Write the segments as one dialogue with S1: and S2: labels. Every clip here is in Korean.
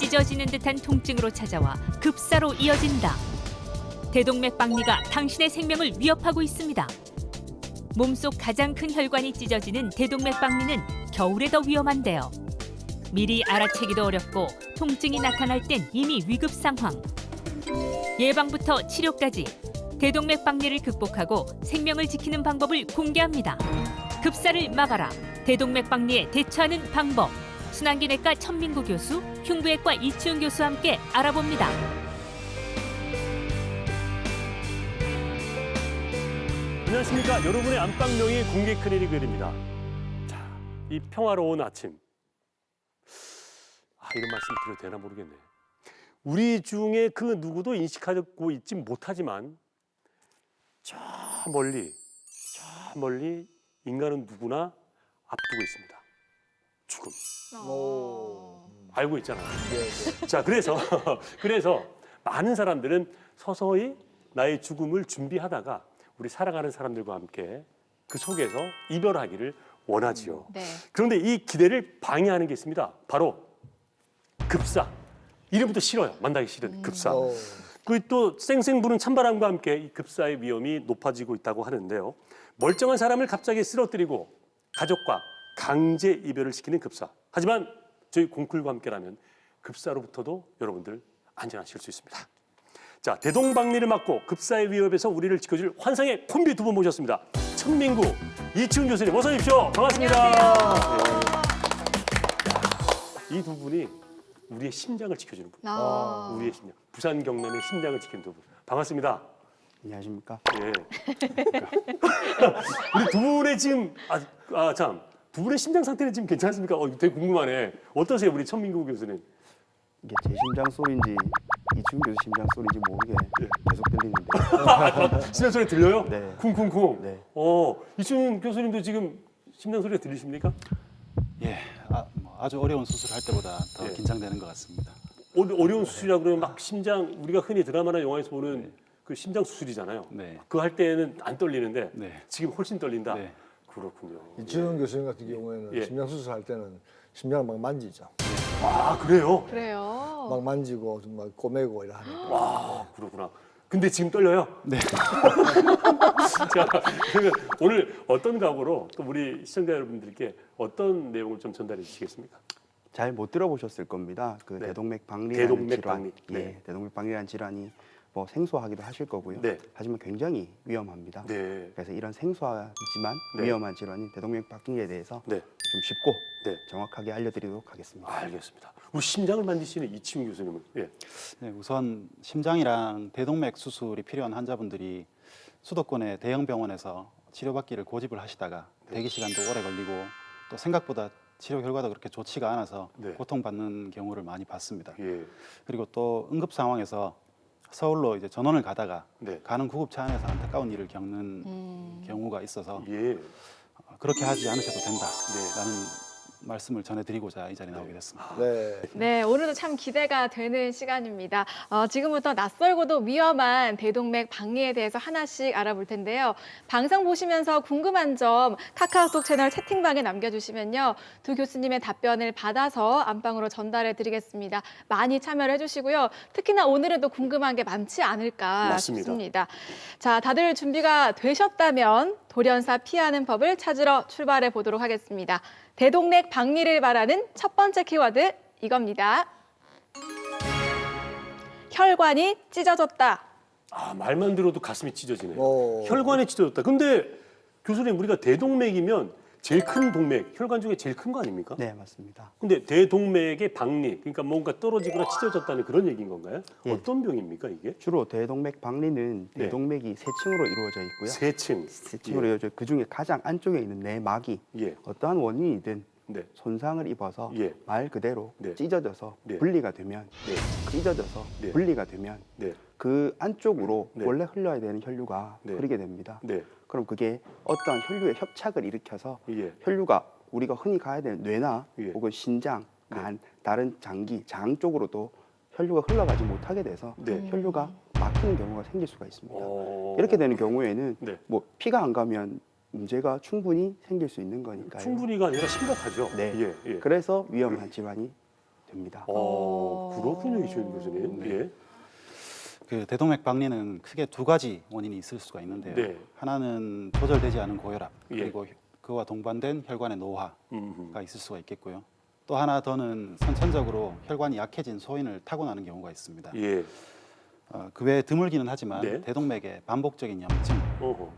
S1: 찢어지는 듯한 통증으로 찾아와 급사로 이어진다. 대동맥 박리가 당신의 생명을 위협하고 있습니다. 몸속 가장 큰 혈관이 찢어지는 대동맥 박리는 겨울에 더 위험한데요. 미리 알아채기도 어렵고 통증이 나타날 땐 이미 위급 상황. 예방부터 치료까지 대동맥 박리를 극복하고 생명을 지키는 방법을 공개합니다. 급사를 막아라. 대동맥 박리에 대처하는 방법. 순환기내과 천민구 교수, 흉부외과 이치훈 교수와 함께 알아봅니다.
S2: 안녕하십니까. 여러분의 안방명의 공개 클리닉입니다. 자, 이 평화로운 아침. 이런 말씀 드려도 되나 모르겠네. 우리 중에 그 누구도 인식하고 있지 못하지만 저 멀리 인간은 누구나 앞두고 있습니다. 죽음. 알고 있잖아요.
S3: 네.
S2: 자, 그래서 많은 사람들은 서서히 나의 죽음을 준비하다가 우리 살아가는 사람들과 함께 그 속에서 이별하기를 원하지요.
S4: 네.
S2: 그런데 이 기대를 방해하는 게 있습니다. 바로 급사. 이름부터 싫어요. 만나기 싫은 급사. 그 또 쌩쌩 부는 찬바람과 함께 이 급사의 위험이 높아지고 있다고 하는데요. 멀쩡한 사람을 갑자기 쓰러뜨리고 가족과 강제 이별을 시키는 급사. 하지만 저희 공쿨과 함께라면 급사로부터도 여러분들 안전하실 수 있습니다. 자, 대동박리를 막고 급사의 위협에서 우리를 지켜줄 환상의 콤비 두 분 모셨습니다. 천민구, 이치훈 교수님 어서 오십시오. 반갑습니다. 이 두 분이 우리의 심장을 지켜주는 분. 우리의 심장. 부산 경남의 심장을 지키는 두 분. 반갑습니다.
S3: 안녕하십니까?
S2: 예. 우리 두 분의 지금 두 분의 심장 상태는 지금 괜찮습니까? 되게 궁금하네. 어떠세요, 우리 천민구 교수님?
S3: 이게 제 심장 소리인지 이치훈 교수 심장 소리인지 모르게 계속 들리는데.
S2: 심장 소리 들려요?
S3: 네.
S2: 쿵쿵쿵.
S3: 네.
S2: 이치훈 교수님도 지금 심장 소리가 들리십니까?
S5: 예, 아주 어려운 수술할 때보다 더
S2: 예.
S5: 긴장되는 것 같습니다.
S2: 어려운 수술이라 그러면 막 심장 우리가 흔히 드라마나 영화에서 보는 그 심장 수술이잖아요.
S5: 네.
S2: 그거 할 때는 안 떨리는데
S5: 네.
S2: 지금 훨씬 떨린다.
S5: 네.
S2: 그렇군요.
S6: 이치훈 교수님 같은 경우에는
S2: 예.
S6: 심장 수술할 때는 심장을 막 만지죠.
S2: 아, 그래요?
S4: 그래요.
S6: 막 만지고 막 꼬매고 이래 하니까.
S2: 와, 그렇구나. 근데 지금 떨려요?
S5: 네.
S2: 자, 그러면 오늘 어떤 각오로 또 우리 시청자 여러분들께 어떤 내용을 좀 전달해 주시겠습니까?
S3: 잘 못 들어보셨을 겁니다. 그
S2: 네.
S3: 대동맥 박리라는
S2: 대동맥
S3: 질환,
S2: 박리.
S3: 예,
S2: 네.
S3: 대동맥 박리라는 질환이 뭐 생소하기도 하실 거고요.
S2: 네.
S3: 하지만 굉장히 위험합니다.
S2: 네.
S3: 그래서 이런 생소하지만
S2: 네.
S3: 위험한 질환인 대동맥 박리에 대해서
S2: 네.
S3: 좀 쉽고
S2: 네.
S3: 정확하게 알려드리도록 하겠습니다.
S2: 알겠습니다. 우리 심장을 만지시는 이치훈 교수님은 예.
S5: 네, 우선 심장이랑 대동맥 수술이 필요한 환자분들이 수도권의 대형 병원에서 치료받기를 고집을 하시다가 대기 시간도 오래 걸리고 또 생각보다 치료 결과도 그렇게 좋지가 않아서
S2: 네.
S5: 고통받는 경우를 많이 봤습니다.
S2: 예.
S5: 그리고 또 응급 상황에서 서울로 이제 전원을 가다가
S2: 네.
S5: 가는 구급차 안에서 안타까운 일을 겪는 경우가 있어서
S2: 예.
S5: 그렇게 하지 않으셔도
S2: 네.
S5: 된다라는 말씀을 전해드리고자 이 자리에 나오게 됐습니다.
S6: 네.
S4: 네, 오늘도 참 기대가 되는 시간입니다. 지금부터 낯설고도 위험한 대동맥 박리에 대해서 하나씩 알아볼 텐데요. 방송 보시면서 궁금한 점 카카오톡 채널 채팅방에 남겨주시면요. 두 교수님의 답변을 받아서 안방으로 전달해 드리겠습니다. 많이 참여를 해주시고요. 특히나 오늘은 또 궁금한 게 많지 않을까
S2: 맞습니다.
S4: 싶습니다. 자, 다들 준비가 되셨다면 돌연사 피하는 법을 찾으러 출발해 보도록 하겠습니다. 대동맥 박리를 말하는 첫 번째 키워드 이겁니다. 혈관이 찢어졌다.
S2: 말만 들어도 가슴이 찢어지네요.
S6: 오.
S2: 혈관이 찢어졌다. 근데 교수님, 우리가 대동맥이면 제일 큰 동맥, 혈관 중에 제일 큰 거 아닙니까?
S3: 네, 맞습니다.
S2: 근데 대동맥의 박리, 그러니까 뭔가 떨어지거나 찢어졌다는 그런 얘기인 건가요?
S3: 예.
S2: 어떤 병입니까, 이게?
S3: 주로 대동맥 박리는
S2: 네.
S3: 대동맥이 세 층으로 이루어져 있고요.
S2: 세 층.
S3: 세 층으로 이루어져 그 중에 가장 안쪽에 있는 내막이
S2: 예.
S3: 어떠한 원인이든
S2: 네.
S3: 손상을 입어서
S2: 예.
S3: 말 그대로
S2: 네.
S3: 찢어져서
S2: 네.
S3: 분리가 되면
S2: 네.
S3: 찢어져서
S2: 네.
S3: 분리가 되면
S2: 네.
S3: 그 안쪽으로
S2: 네.
S3: 원래 흘러야 되는 혈류가
S2: 네.
S3: 흐르게 됩니다.
S2: 네.
S3: 그럼 그게 어떠한 혈류의 협착을 일으켜서
S2: 예.
S3: 혈류가 우리가 흔히 가야 되는 뇌나
S2: 예.
S3: 혹은 신장,
S2: 네.
S3: 간, 다른 장기, 장 쪽으로도 혈류가 흘러가지 못하게 돼서
S2: 네.
S3: 혈류가 막히는 경우가 생길 수가 있습니다.
S2: 어.
S3: 이렇게 되는 경우에는
S2: 네.
S3: 뭐 피가 안 가면 문제가 충분히 생길 수 있는 거니까요.
S2: 충분히가 아니라 심각하죠.
S3: 네.
S2: 예. 예.
S3: 그래서 위험한 질환이 됩니다.
S2: 그렇군요, 이주연 교수님. 예.
S5: 그 대동맥 박리는 크게 두 가지 원인이 있을 수가 있는데요.
S2: 네.
S5: 하나는 조절되지 않은 고혈압
S2: 예.
S5: 그리고 그와 동반된 혈관의 노화가
S2: 음흠.
S5: 있을 수가 있겠고요. 또 하나 더는 선천적으로 혈관이 약해진 소인을 타고나는 경우가 있습니다.
S2: 예.
S5: 그 외에 드물기는 하지만
S2: 네.
S5: 대동맥의 반복적인 염증이
S2: 어허.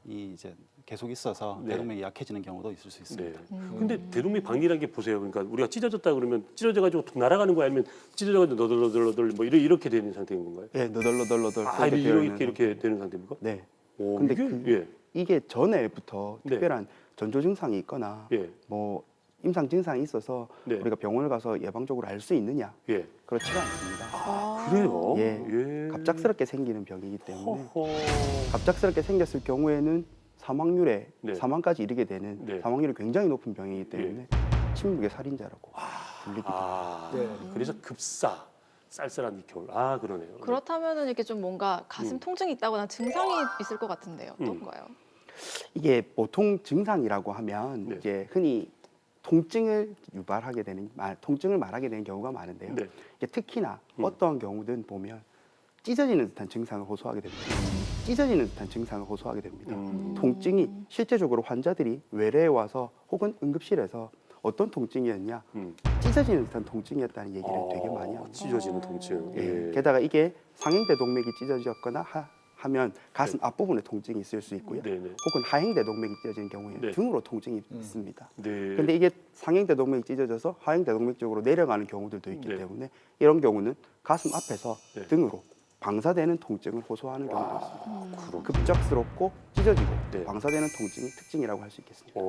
S5: 이제 계속 있어서
S2: 네.
S5: 대동맥이 약해지는 경우도 있을 수
S2: 네.
S5: 있습니다.
S2: 근데 대동맥 박리라는 게 보세요. 그러니까 우리가 찢어졌다 그러면 찢어져가지고 툭 날아가는 거야, 아니면 찢어져가지고 너덜너덜 뭐 이렇게 되는 상태인 건가요?
S3: 예, 너덜너덜너덜
S2: 아, 이렇게 되는 상태입니까?
S3: 네.
S2: 오,
S3: 근데
S2: 이게
S3: 이게 전에부터
S2: 네.
S3: 특별한 전조 증상이 있거나
S2: 예.
S3: 뭐 임상 증상이 있어서
S2: 네.
S3: 우리가 병원을 가서 예방적으로 알 수 있느냐?
S2: 예.
S3: 그렇지가 않습니다.
S2: 그래요?
S3: 예. 갑작스럽게 생기는 병이기 때문에
S2: 허허.
S3: 갑작스럽게 생겼을 경우에는 사망률에
S2: 네.
S3: 사망까지 이르게 되는
S2: 네.
S3: 사망률이 굉장히 높은 병이기 때문에 침묵의 살인자라고 불리기도 합니다.
S2: 아,
S6: 네.
S2: 그래서 급사, 쌀쌀한 이 겨울. 아, 그러네요.
S4: 그렇다면은 이렇게 좀 뭔가 가슴 통증이 있다거나 증상이 있을 것 같은데요.
S2: 음.
S4: 어떤가요?
S3: 이게 보통 증상이라고 하면
S2: 네.
S3: 이제 흔히 통증을 유발하게 되는 통증을 말하게 되는 경우가 많은데요.
S2: 네.
S3: 이게 특히나 어떠한 경우든 보면 찢어지는 듯한 증상을 호소하게 됩니다. 찢어지는 듯한 증상을 호소하게 됩니다. 통증이 실제적으로 환자들이 외래에 와서 혹은 응급실에서 어떤 통증이었냐, 찢어지는 듯한 통증이었다는 얘기를 되게 많이 합니다.
S2: 찢어지는 통증.
S3: 예.
S2: 예.
S3: 게다가 이게 상행대동맥이 찢어졌거나 하면 가슴 앞부분에 통증이 있을 수 있고요.
S2: 네네.
S3: 혹은 하행대동맥이 찢어지는 경우에는
S2: 네.
S3: 등으로 통증이 있습니다.
S2: 네.
S3: 근데 이게 상행대동맥이 찢어져서 하행대동맥 쪽으로 내려가는 경우들도 있기
S2: 네.
S3: 때문에 이런 경우는 가슴 앞에서
S2: 네.
S3: 등으로 방사되는 통증을 호소하는 경우도 있습니다.
S2: 그렇군요.
S3: 급작스럽고 찢어지고
S2: 네.
S3: 방사되는 통증이 특징이라고 할 수 있겠습니다.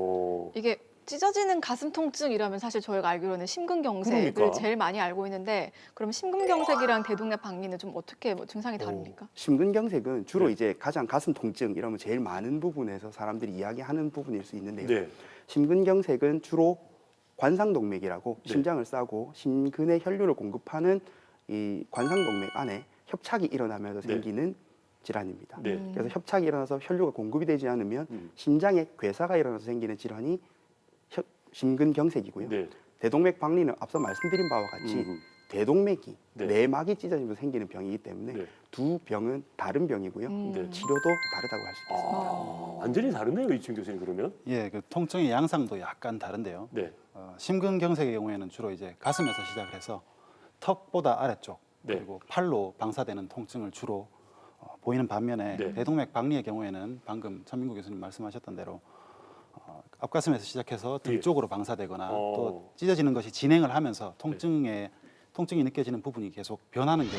S4: 이게 찢어지는 가슴 통증이라면 사실 저희가 알기로는 심근경색을
S2: 그러니까.
S4: 제일 많이 알고 있는데 그럼 심근경색이랑 대동맥 박리는 좀 어떻게 뭐 증상이 다릅니까?
S3: 심근경색은 주로
S2: 네.
S3: 이제 가장 가슴 통증 이러면 제일 많은 부분에서 사람들이 이야기하는 부분일 수 있는데요.
S2: 네.
S3: 심근경색은 주로 관상동맥이라고
S2: 네.
S3: 심장을 싸고 심근에 혈류를 공급하는 이 관상동맥 안에 협착이 일어나면서
S2: 네.
S3: 생기는 질환입니다.
S2: 네.
S3: 그래서 협착이 일어나서 혈류가 공급이 되지 않으면 심장에 괴사가 일어나서 생기는 질환이 심근경색이고요.
S2: 네.
S3: 대동맥 박리는 앞서 말씀드린 바와 같이 대동맥이
S2: 네.
S3: 내막이 찢어지면서 생기는 병이기 때문에
S2: 네.
S3: 두 병은 다른 병이고요.
S2: 네.
S3: 치료도 다르다고 할 수 있겠습니다.
S2: 완전히 다르네요, 이준 교수님 그러면.
S5: 예, 그 통증의 양상도 약간 다른데요.
S2: 네.
S5: 심근경색의 경우에는 주로 이제 가슴에서 시작을 해서 턱보다 아래쪽
S2: 네.
S5: 그리고 팔로 방사되는 통증을 주로 보이는 반면에
S2: 네.
S5: 대동맥 박리의 경우에는 방금 천민구 교수님 말씀하셨던 대로 앞가슴에서 시작해서 등
S2: 예.
S5: 쪽으로 방사되거나
S2: 어.
S5: 또 찢어지는 것이 진행을 하면서 통증이 느껴지는 부분이 계속 변하는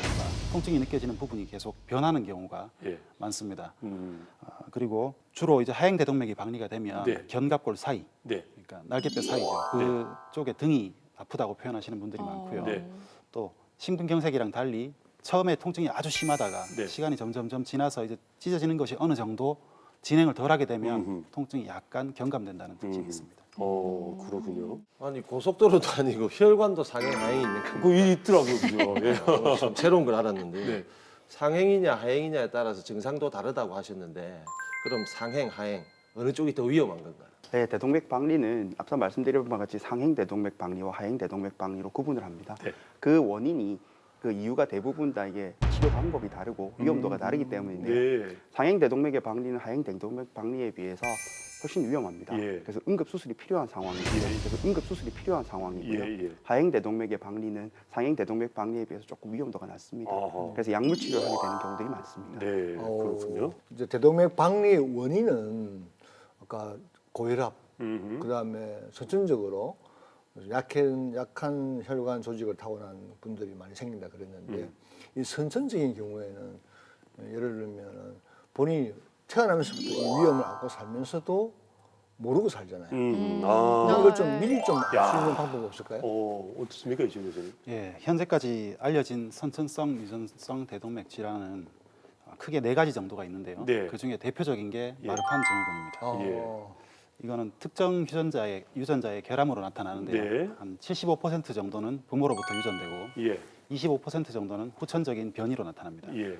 S5: 경우가
S2: 예.
S5: 많습니다.
S2: 음.
S5: 그리고 주로 이제 하행 대동맥이 박리가 되면
S2: 네.
S5: 견갑골 사이,
S2: 네.
S5: 그러니까 날개뼈 사이죠. 그 쪽에 등이 아프다고 표현하시는 분들이 많고요.
S2: 네.
S5: 또 심근경색이랑 달리 처음에 통증이 아주 심하다가
S2: 네.
S5: 시간이 점점점 지나서 이제 찢어지는 것이 어느 정도 진행을 덜하게 되면
S2: 음흠.
S5: 통증이 약간 경감된다는 특징이 있습니다.
S2: 그렇군요.
S7: 아니 고속도로도 아니고 혈관도 상행 하행이 있는 거.
S2: 그거 있더라고요, 그죠? 예.
S7: 좀 새로운 걸 알았는데
S2: 네.
S7: 상행이냐 하행이냐에 따라서 증상도 다르다고 하셨는데 그럼 상행 하행 어느 쪽이 더 위험한 건가요?
S3: 네, 대동맥 박리는 앞서 말씀드린 바와 같이 상행 대동맥 박리와 하행 대동맥 박리로 구분을 합니다.
S2: 네.
S3: 그 원인이 그 이유가 대부분 다 이게 치료 방법이 다르고 위험도가 다르기 때문인데요.
S2: 네.
S3: 상행 대동맥의 박리는 하행 대동맥 박리에 비해서 훨씬 위험합니다.
S2: 예.
S3: 그래서 응급 수술이 필요한 상황이고요. 그래서 응급 수술이 필요한 상황이고요.
S2: 예.
S3: 하행 대동맥의 박리는 상행 대동맥 박리에 비해서 조금 위험도가 낮습니다.
S2: 아하.
S3: 그래서 약물 치료를 하게 되는 경우들이 많습니다.
S2: 네. 그렇군요.
S6: 이제 대동맥 박리 원인은 아까 고혈압,
S2: 음흠.
S6: 그다음에 선천적으로 약한 혈관 조직을 타고난 분들이 많이 생긴다 그랬는데 이 선천적인 경우에는 예를 들면 본인이 태어나면서부터 이 위험을 안고 살면서도 모르고 살잖아요. 이걸 좀 미리 좀 알 수 있는 방법 없을까요?
S2: 어떻습니까, 이준 교수님?
S5: 예, 현재까지 알려진 선천성 유전성 대동맥 질환은 크게 4가지 정도가 있는데요.
S2: 네.
S5: 그 중에 대표적인 게
S2: 예.
S5: 마르판 증후군입니다. 이거는 특정 유전자의 결함으로 나타나는데요.
S2: 네.
S5: 한 75% 정도는 부모로부터 유전되고
S2: 예.
S5: 25% 정도는 후천적인 변이로 나타납니다.
S2: 예.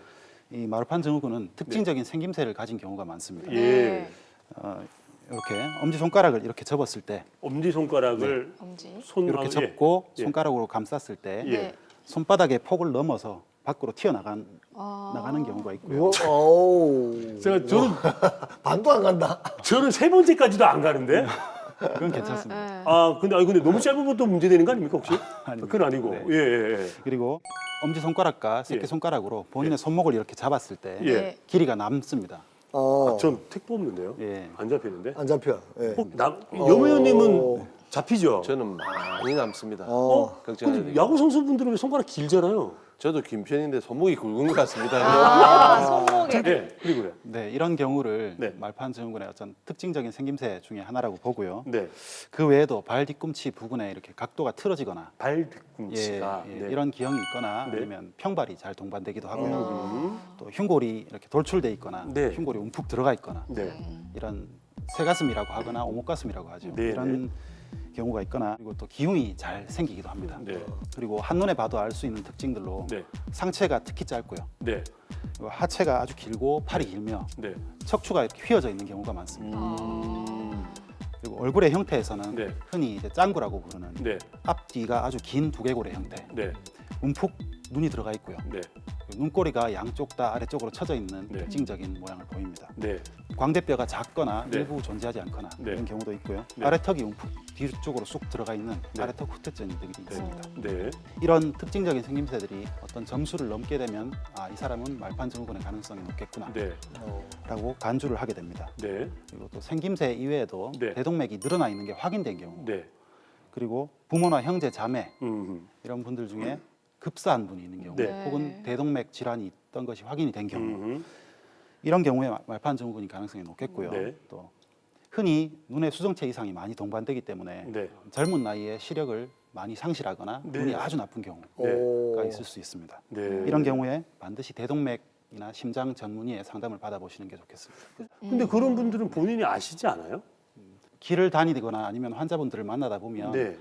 S5: 이 마르판 증후군은 특징적인 생김새를 가진 경우가 많습니다.
S2: 예.
S5: 이렇게 엄지 손가락을 이렇게 접었을 때
S2: 엄지 손가락을
S4: 엄지.
S2: 손
S5: 이렇게
S2: 예.
S5: 접고
S2: 예.
S5: 손가락으로 감쌌을 때
S2: 예.
S4: 네.
S5: 손바닥의 폭을 넘어서 밖으로 튀어나가는
S4: 아.
S5: 경우가 있고요.
S6: 오.
S2: 저는
S6: 반도 안 간다.
S2: 저는 세 번째까지도 안 가는데.
S5: 그건 괜찮습니다.
S4: 네.
S2: 근데 너무 짧은 것도 문제되는 거 아닙니까 혹시?
S5: 아닙니다.
S2: 그건 아니고.
S5: 네.
S2: 예, 예,
S5: 그리고 엄지 손가락과
S2: 예.
S5: 새끼 손가락으로 본인의 손목을 이렇게 잡았을 때
S2: 예.
S4: 네.
S5: 길이가 남습니다.
S2: 전 택도 없는데요.
S5: 예.
S2: 안 잡히는데.
S6: 안 잡혀. 예.
S2: 여무현님은 잡히죠.
S7: 저는 많이 남습니다. 걱정해야
S2: 근데
S7: 돼요.
S2: 야구 선수분들은 왜 손가락 길잖아요.
S7: 저도 긴 편인데 손목이 굵은 것 같습니다.
S4: 아, 손목에.
S2: 네, 그리고요.
S5: 네, 이런 경우를
S2: 네.
S5: 말판증후군의 어떤 특징적인 생김새 중에 하나라고 보고요.
S2: 네,
S5: 그 외에도 발 뒤꿈치 부근에 이렇게 각도가 틀어지거나
S2: 발 뒤꿈치가 네.
S5: 이런 기형이 있거나
S2: 네.
S5: 아니면 평발이 잘 동반되기도 하고요.
S2: 음.
S5: 또 흉골이 이렇게 돌출돼 있거나
S2: 네.
S5: 흉골이 움푹 들어가 있거나
S2: 네,
S5: 이런 새가슴이라고 하거나 오목가슴이라고 하죠.
S2: 네,
S5: 이런 경우가 있거나 그리고 또 기흉이 잘 생기기도 합니다.
S2: 네,
S5: 그리고 한눈에 봐도 알 수 있는 특징들로
S2: 네,
S5: 상체가 특히 짧고요.
S2: 네,
S5: 그리고 하체가 아주 길고 팔이 길며
S2: 네.
S5: 척추가 이렇게 휘어져 있는 경우가 많습니다.
S2: 음.
S5: 그리고 얼굴의 형태에서는
S2: 네.
S5: 흔히 이제 짱구라고 부르는
S2: 네,
S5: 앞뒤가 아주 긴 두개골의 형태,
S2: 네,
S5: 움푹 눈이 들어가 있고요.
S2: 네,
S5: 그리고 눈꼬리가 양쪽 다 아래쪽으로 쳐져 있는
S2: 네.
S5: 특징적인 모양을 보입니다.
S2: 네,
S5: 광대뼈가 작거나
S2: 네.
S5: 일부 존재하지 않거나
S2: 네.
S5: 이런 경우도 있고요.
S2: 네.
S5: 아래턱이 움푹 뒤쪽으로 쑥 들어가 있는
S2: 네.
S5: 아래턱 후퇴증들이 있습니다.
S2: 네.
S5: 이런 특징적인 생김새들이 어떤 점수를 넘게 되면 이 사람은 말판증후군의 가능성이 높겠구나
S2: 네,
S5: 라고 간주를 하게 됩니다.
S2: 네,
S5: 그리고 또 생김새 이외에도
S2: 네.
S5: 대동맥이 늘어나 있는 게 확인된 경우
S2: 네.
S5: 그리고 부모나 형제, 자매
S2: 음.
S5: 이런 분들 중에 급사한 분이 있는 경우
S2: 네.
S5: 혹은 대동맥 질환이 있던 것이 확인이 된 경우
S2: 음.
S5: 이런 경우에 말판증후군이 가능성이 높겠고요.
S2: 네.
S5: 또 흔히 눈의 수정체 이상이 많이 동반되기 때문에
S2: 네.
S5: 젊은 나이에 시력을 많이 상실하거나
S2: 네.
S5: 눈이 아주 나쁜 경우가
S6: 오.
S5: 있을 수 있습니다.
S2: 네.
S5: 이런 경우에 반드시 대동맥이나 심장 전문의의 상담을 받아보시는 게 좋겠습니다.
S2: 근데 그런 분들은 본인이 아시지 않아요?
S5: 길을 다니거나 아니면 환자분들을 만나다 보면
S2: 네.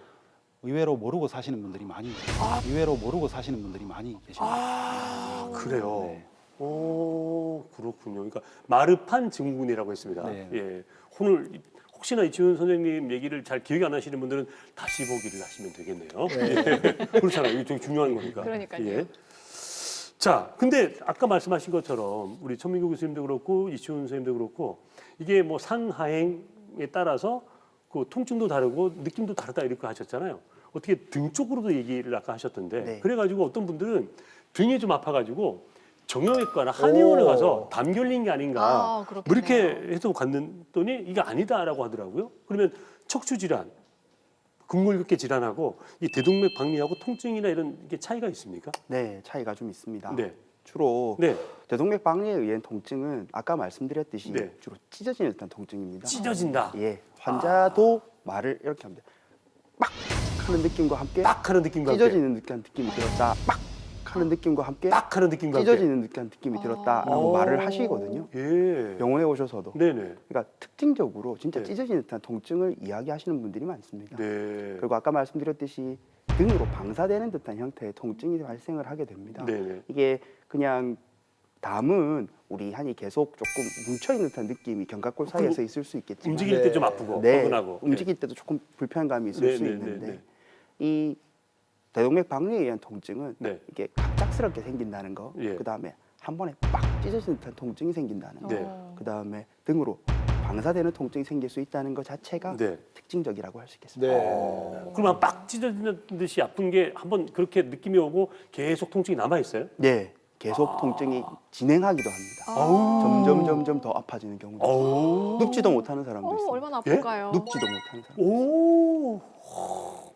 S5: 의외로 모르고 사시는 분들이 많이 계십니다.
S2: 그래요.
S5: 네.
S2: 오, 그렇군요. 그러니까 마르판 증후군이라고 했습니다.
S5: 네.
S2: 예. 오늘 혹시나 이치훈 선생님 얘기를 잘 기억이 안 나시는 분들은 다시 보기를 하시면 되겠네요. 예. 그렇잖아요. 이게 되게 중요한 거니까.
S4: 그러니까요.
S2: 예. 자, 근데 아까 말씀하신 것처럼 우리 천민규 교수님도 그렇고 이치훈 선생님도 그렇고 이게 뭐 상하행에 따라서 그 통증도 다르고 느낌도 다르다 이렇게 하셨잖아요. 어떻게 등 쪽으로도 얘기를 아까 하셨던데
S3: 네.
S2: 그래가지고 어떤 분들은 등이 좀 아파가지고 정형외과나 한의원에 가서 담 결린 게 아닌가
S4: 아,
S2: 뭐
S4: 그렇겠네요.
S2: 이렇게 해서 갔더니 이게 아니다라고 하더라고요. 그러면 척추 질환, 근골격계 질환하고 이 대동맥 박리하고 통증이나 이런 게 차이가 있습니까?
S3: 네, 차이가 좀 있습니다.
S2: 네,
S3: 주로
S2: 네,
S3: 대동맥 박리에 의한 통증은 아까 말씀드렸듯이
S2: 네.
S3: 주로 찢어지는 듯한 통증입니다.
S2: 찢어진다.
S3: 예, 환자도 말을 이렇게 합니다. 빡 하는 느낌과 함께
S2: 딱 하는 느낌과 함께.
S3: 찢어지는 듯한 느낌이 들었다. 빡 하는 느낌과 함께
S2: 딱 하는 느낌과 함께.
S3: 찢어지는 듯한 느낌이 들었다라고 말을 하시거든요.
S2: 예.
S3: 병원에 오셔서도.
S2: 네네.
S3: 그러니까 특징적으로 진짜
S2: 네.
S3: 찢어지는 듯한 통증을 이야기하시는 분들이 많습니다.
S2: 네.
S3: 그리고 아까 말씀드렸듯이 등으로 방사되는 듯한 형태의 통증이 발생을 하게 됩니다.
S2: 네네.
S3: 이게 그냥 담은 우리 한이 계속 조금 뭉쳐있는 듯한 느낌이 견갑골 사이에서 있을 수 있겠지만
S2: 움직일 때 좀 아프고
S3: 네,
S2: 뻐근하고.
S3: 움직일 때도 조금 불편감이 있을 수
S2: 네, 네,
S3: 있는데
S2: 네, 네.
S3: 이 대동맥 박리에 의한 통증은
S2: 네.
S3: 이게 갑작스럽게 생긴다는 거,
S2: 예.
S3: 그 다음에 한 번에 빡 찢어지는 듯한 통증이 생긴다는 거,
S2: 네.
S3: 그 다음에 등으로 방사되는 통증이 생길 수 있다는 것 자체가
S2: 네.
S3: 특징적이라고 할 수 있겠습니다.
S6: 네.
S2: 그러면 빡 찢어지는 듯이 아픈 게 한번 그렇게 느낌이 오고 계속 통증이 남아 있어요?
S3: 네, 계속 통증이 진행하기도 합니다.
S2: 아우.
S3: 점점 더 아파지는 경우도 있어요.
S2: 어우.
S3: 눕지도 못하는 사람도 있어요.
S4: 얼마나 아플까요?
S3: 눕지도 못하는 사람.
S2: 오.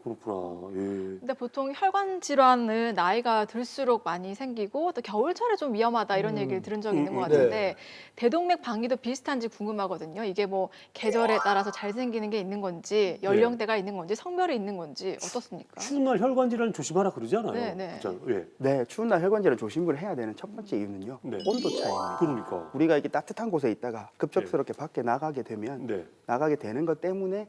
S2: 그렇구나. 예.
S4: 근데 보통 혈관 질환은 나이가 들수록 많이 생기고 또 겨울철에 좀 위험하다 이런 얘기를 들은 적이 있는 것 같은데
S6: 네.
S4: 대동맥 방귀도 비슷한지 궁금하거든요. 이게 뭐 계절에 따라서 잘 생기는 게 있는 건지 연령대가 있는 건지 성별이 있는 건지 어떻습니까?
S2: 추운 날 혈관 질환 조심하라 그러잖아요.
S4: 네, 네.
S2: 그렇잖아요. 예.
S3: 네, 추운 날 혈관 질환 조심을 해야 되는 첫 번째 이유는요.
S2: 네.
S3: 온도 차이입니다.
S2: 그러니까.
S3: 우리가 이렇게 따뜻한 곳에 있다가 급작스럽게 밖에 나가게 되면
S2: 네.
S3: 나가게 되는 것 때문에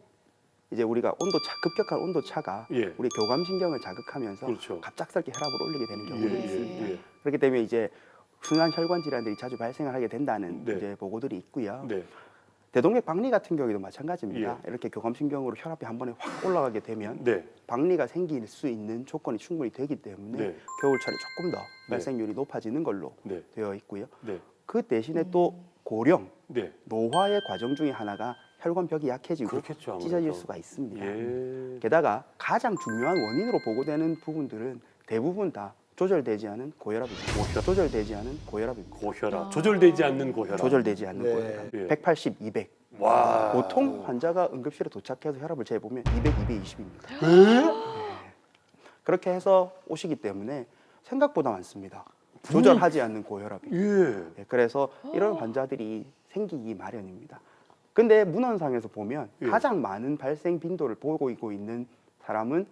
S3: 이제 우리가 급격한 온도 차가
S2: 예.
S3: 우리 교감신경을 자극하면서
S2: 그렇죠.
S3: 갑작스럽게 혈압을 올리게 되는
S2: 예,
S3: 경우도
S4: 네.
S3: 있습니다.
S2: 예.
S3: 그렇기 때문에 이제 순환 혈관 질환들이 자주 발생을 하게 된다는
S2: 네.
S3: 이제 보고들이 있고요.
S2: 네.
S3: 대동맥 박리 같은 경우에도 마찬가지입니다.
S2: 예.
S3: 이렇게 교감신경으로 혈압이 한 번에 확 올라가게 되면
S2: 네.
S3: 박리가 생길 수 있는 조건이 충분히 되기 때문에
S2: 네.
S3: 겨울철에 조금 더 발생률이 높아지는 걸로
S2: 네.
S3: 되어 있고요.
S2: 네.
S3: 그 대신에 또 고령,
S2: 네.
S3: 노화의 과정 중에 하나가 혈관벽이 약해지고
S2: 그렇겠죠, 아무래도.
S3: 찢어질 수가 있습니다.
S2: 예.
S3: 게다가 가장 중요한 원인으로 보고되는 부분들은 대부분 다 조절되지 않은 고혈압입니다. 조절되지 않은 고혈압입니다.
S2: 고혈압. 조절되지 않는 고혈압.
S3: 조절되지 않는
S6: 네.
S3: 고혈압.
S2: 예.
S3: 180, 200.
S2: 와.
S3: 보통 환자가 응급실에 도착해서 혈압을 재보면 200, 220입니다. 그렇게 해서 오시기 때문에 생각보다 많습니다. 조절하지 않는 고혈압이.
S2: 예.
S3: 예, 그래서 이런 환자들이 생기기 마련입니다. 근데 문헌상에서 보면
S2: 예.
S3: 가장 많은 발생 빈도를 보이고 있는 사람은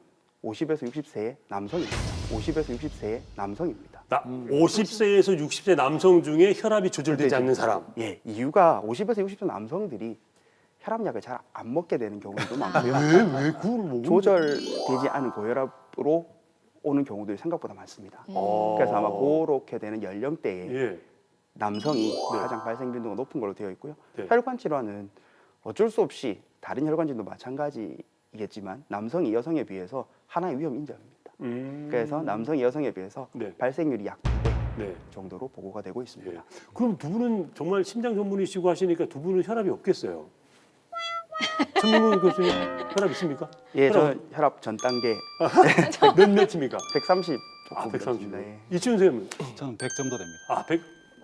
S3: 50에서 60세의 남성입니다. 50에서 60세의 남성입니다.
S2: 50세에서 60세 남성 중에 혈압이 조절되지 않는 사람.
S3: 예, 이유가 50에서 60세 남성들이 혈압약을 잘 안 먹게 되는 경우도 많고요.
S2: 왜 그걸 먹는
S3: 조절되지 않은 고혈압으로 오는 경우들이 생각보다 많습니다. 그래서 아마 그렇게 되는 연령대에
S2: 예.
S3: 남성이 가장 발생 빈도가 높은 걸로 되어 있고요.
S2: 네.
S3: 혈관 질환은 어쩔 수 없이 다른 혈관 질환도 마찬가지겠지만 남성이 여성에 비해서 하나의 위험 인자입니다. 그래서 남성이 여성에 비해서
S2: 네.
S3: 발생률이 약 2배
S2: 네.
S3: 정도로 보고가 되고
S2: 예.
S3: 있습니다.
S2: 그럼 두 분은 정말 심장 전문의시고 하시니까 두 분은 혈압이 없겠어요. 천민구 교수님 혈압 있습니까?
S3: 예, 저
S2: 혈압
S3: 혈압 전 단계
S2: 몇입니까?
S3: 130.
S2: 아, 130.
S3: 예.
S2: 이치훈 선생님은
S5: 저는 100 정도 됩니다.
S2: 아, 100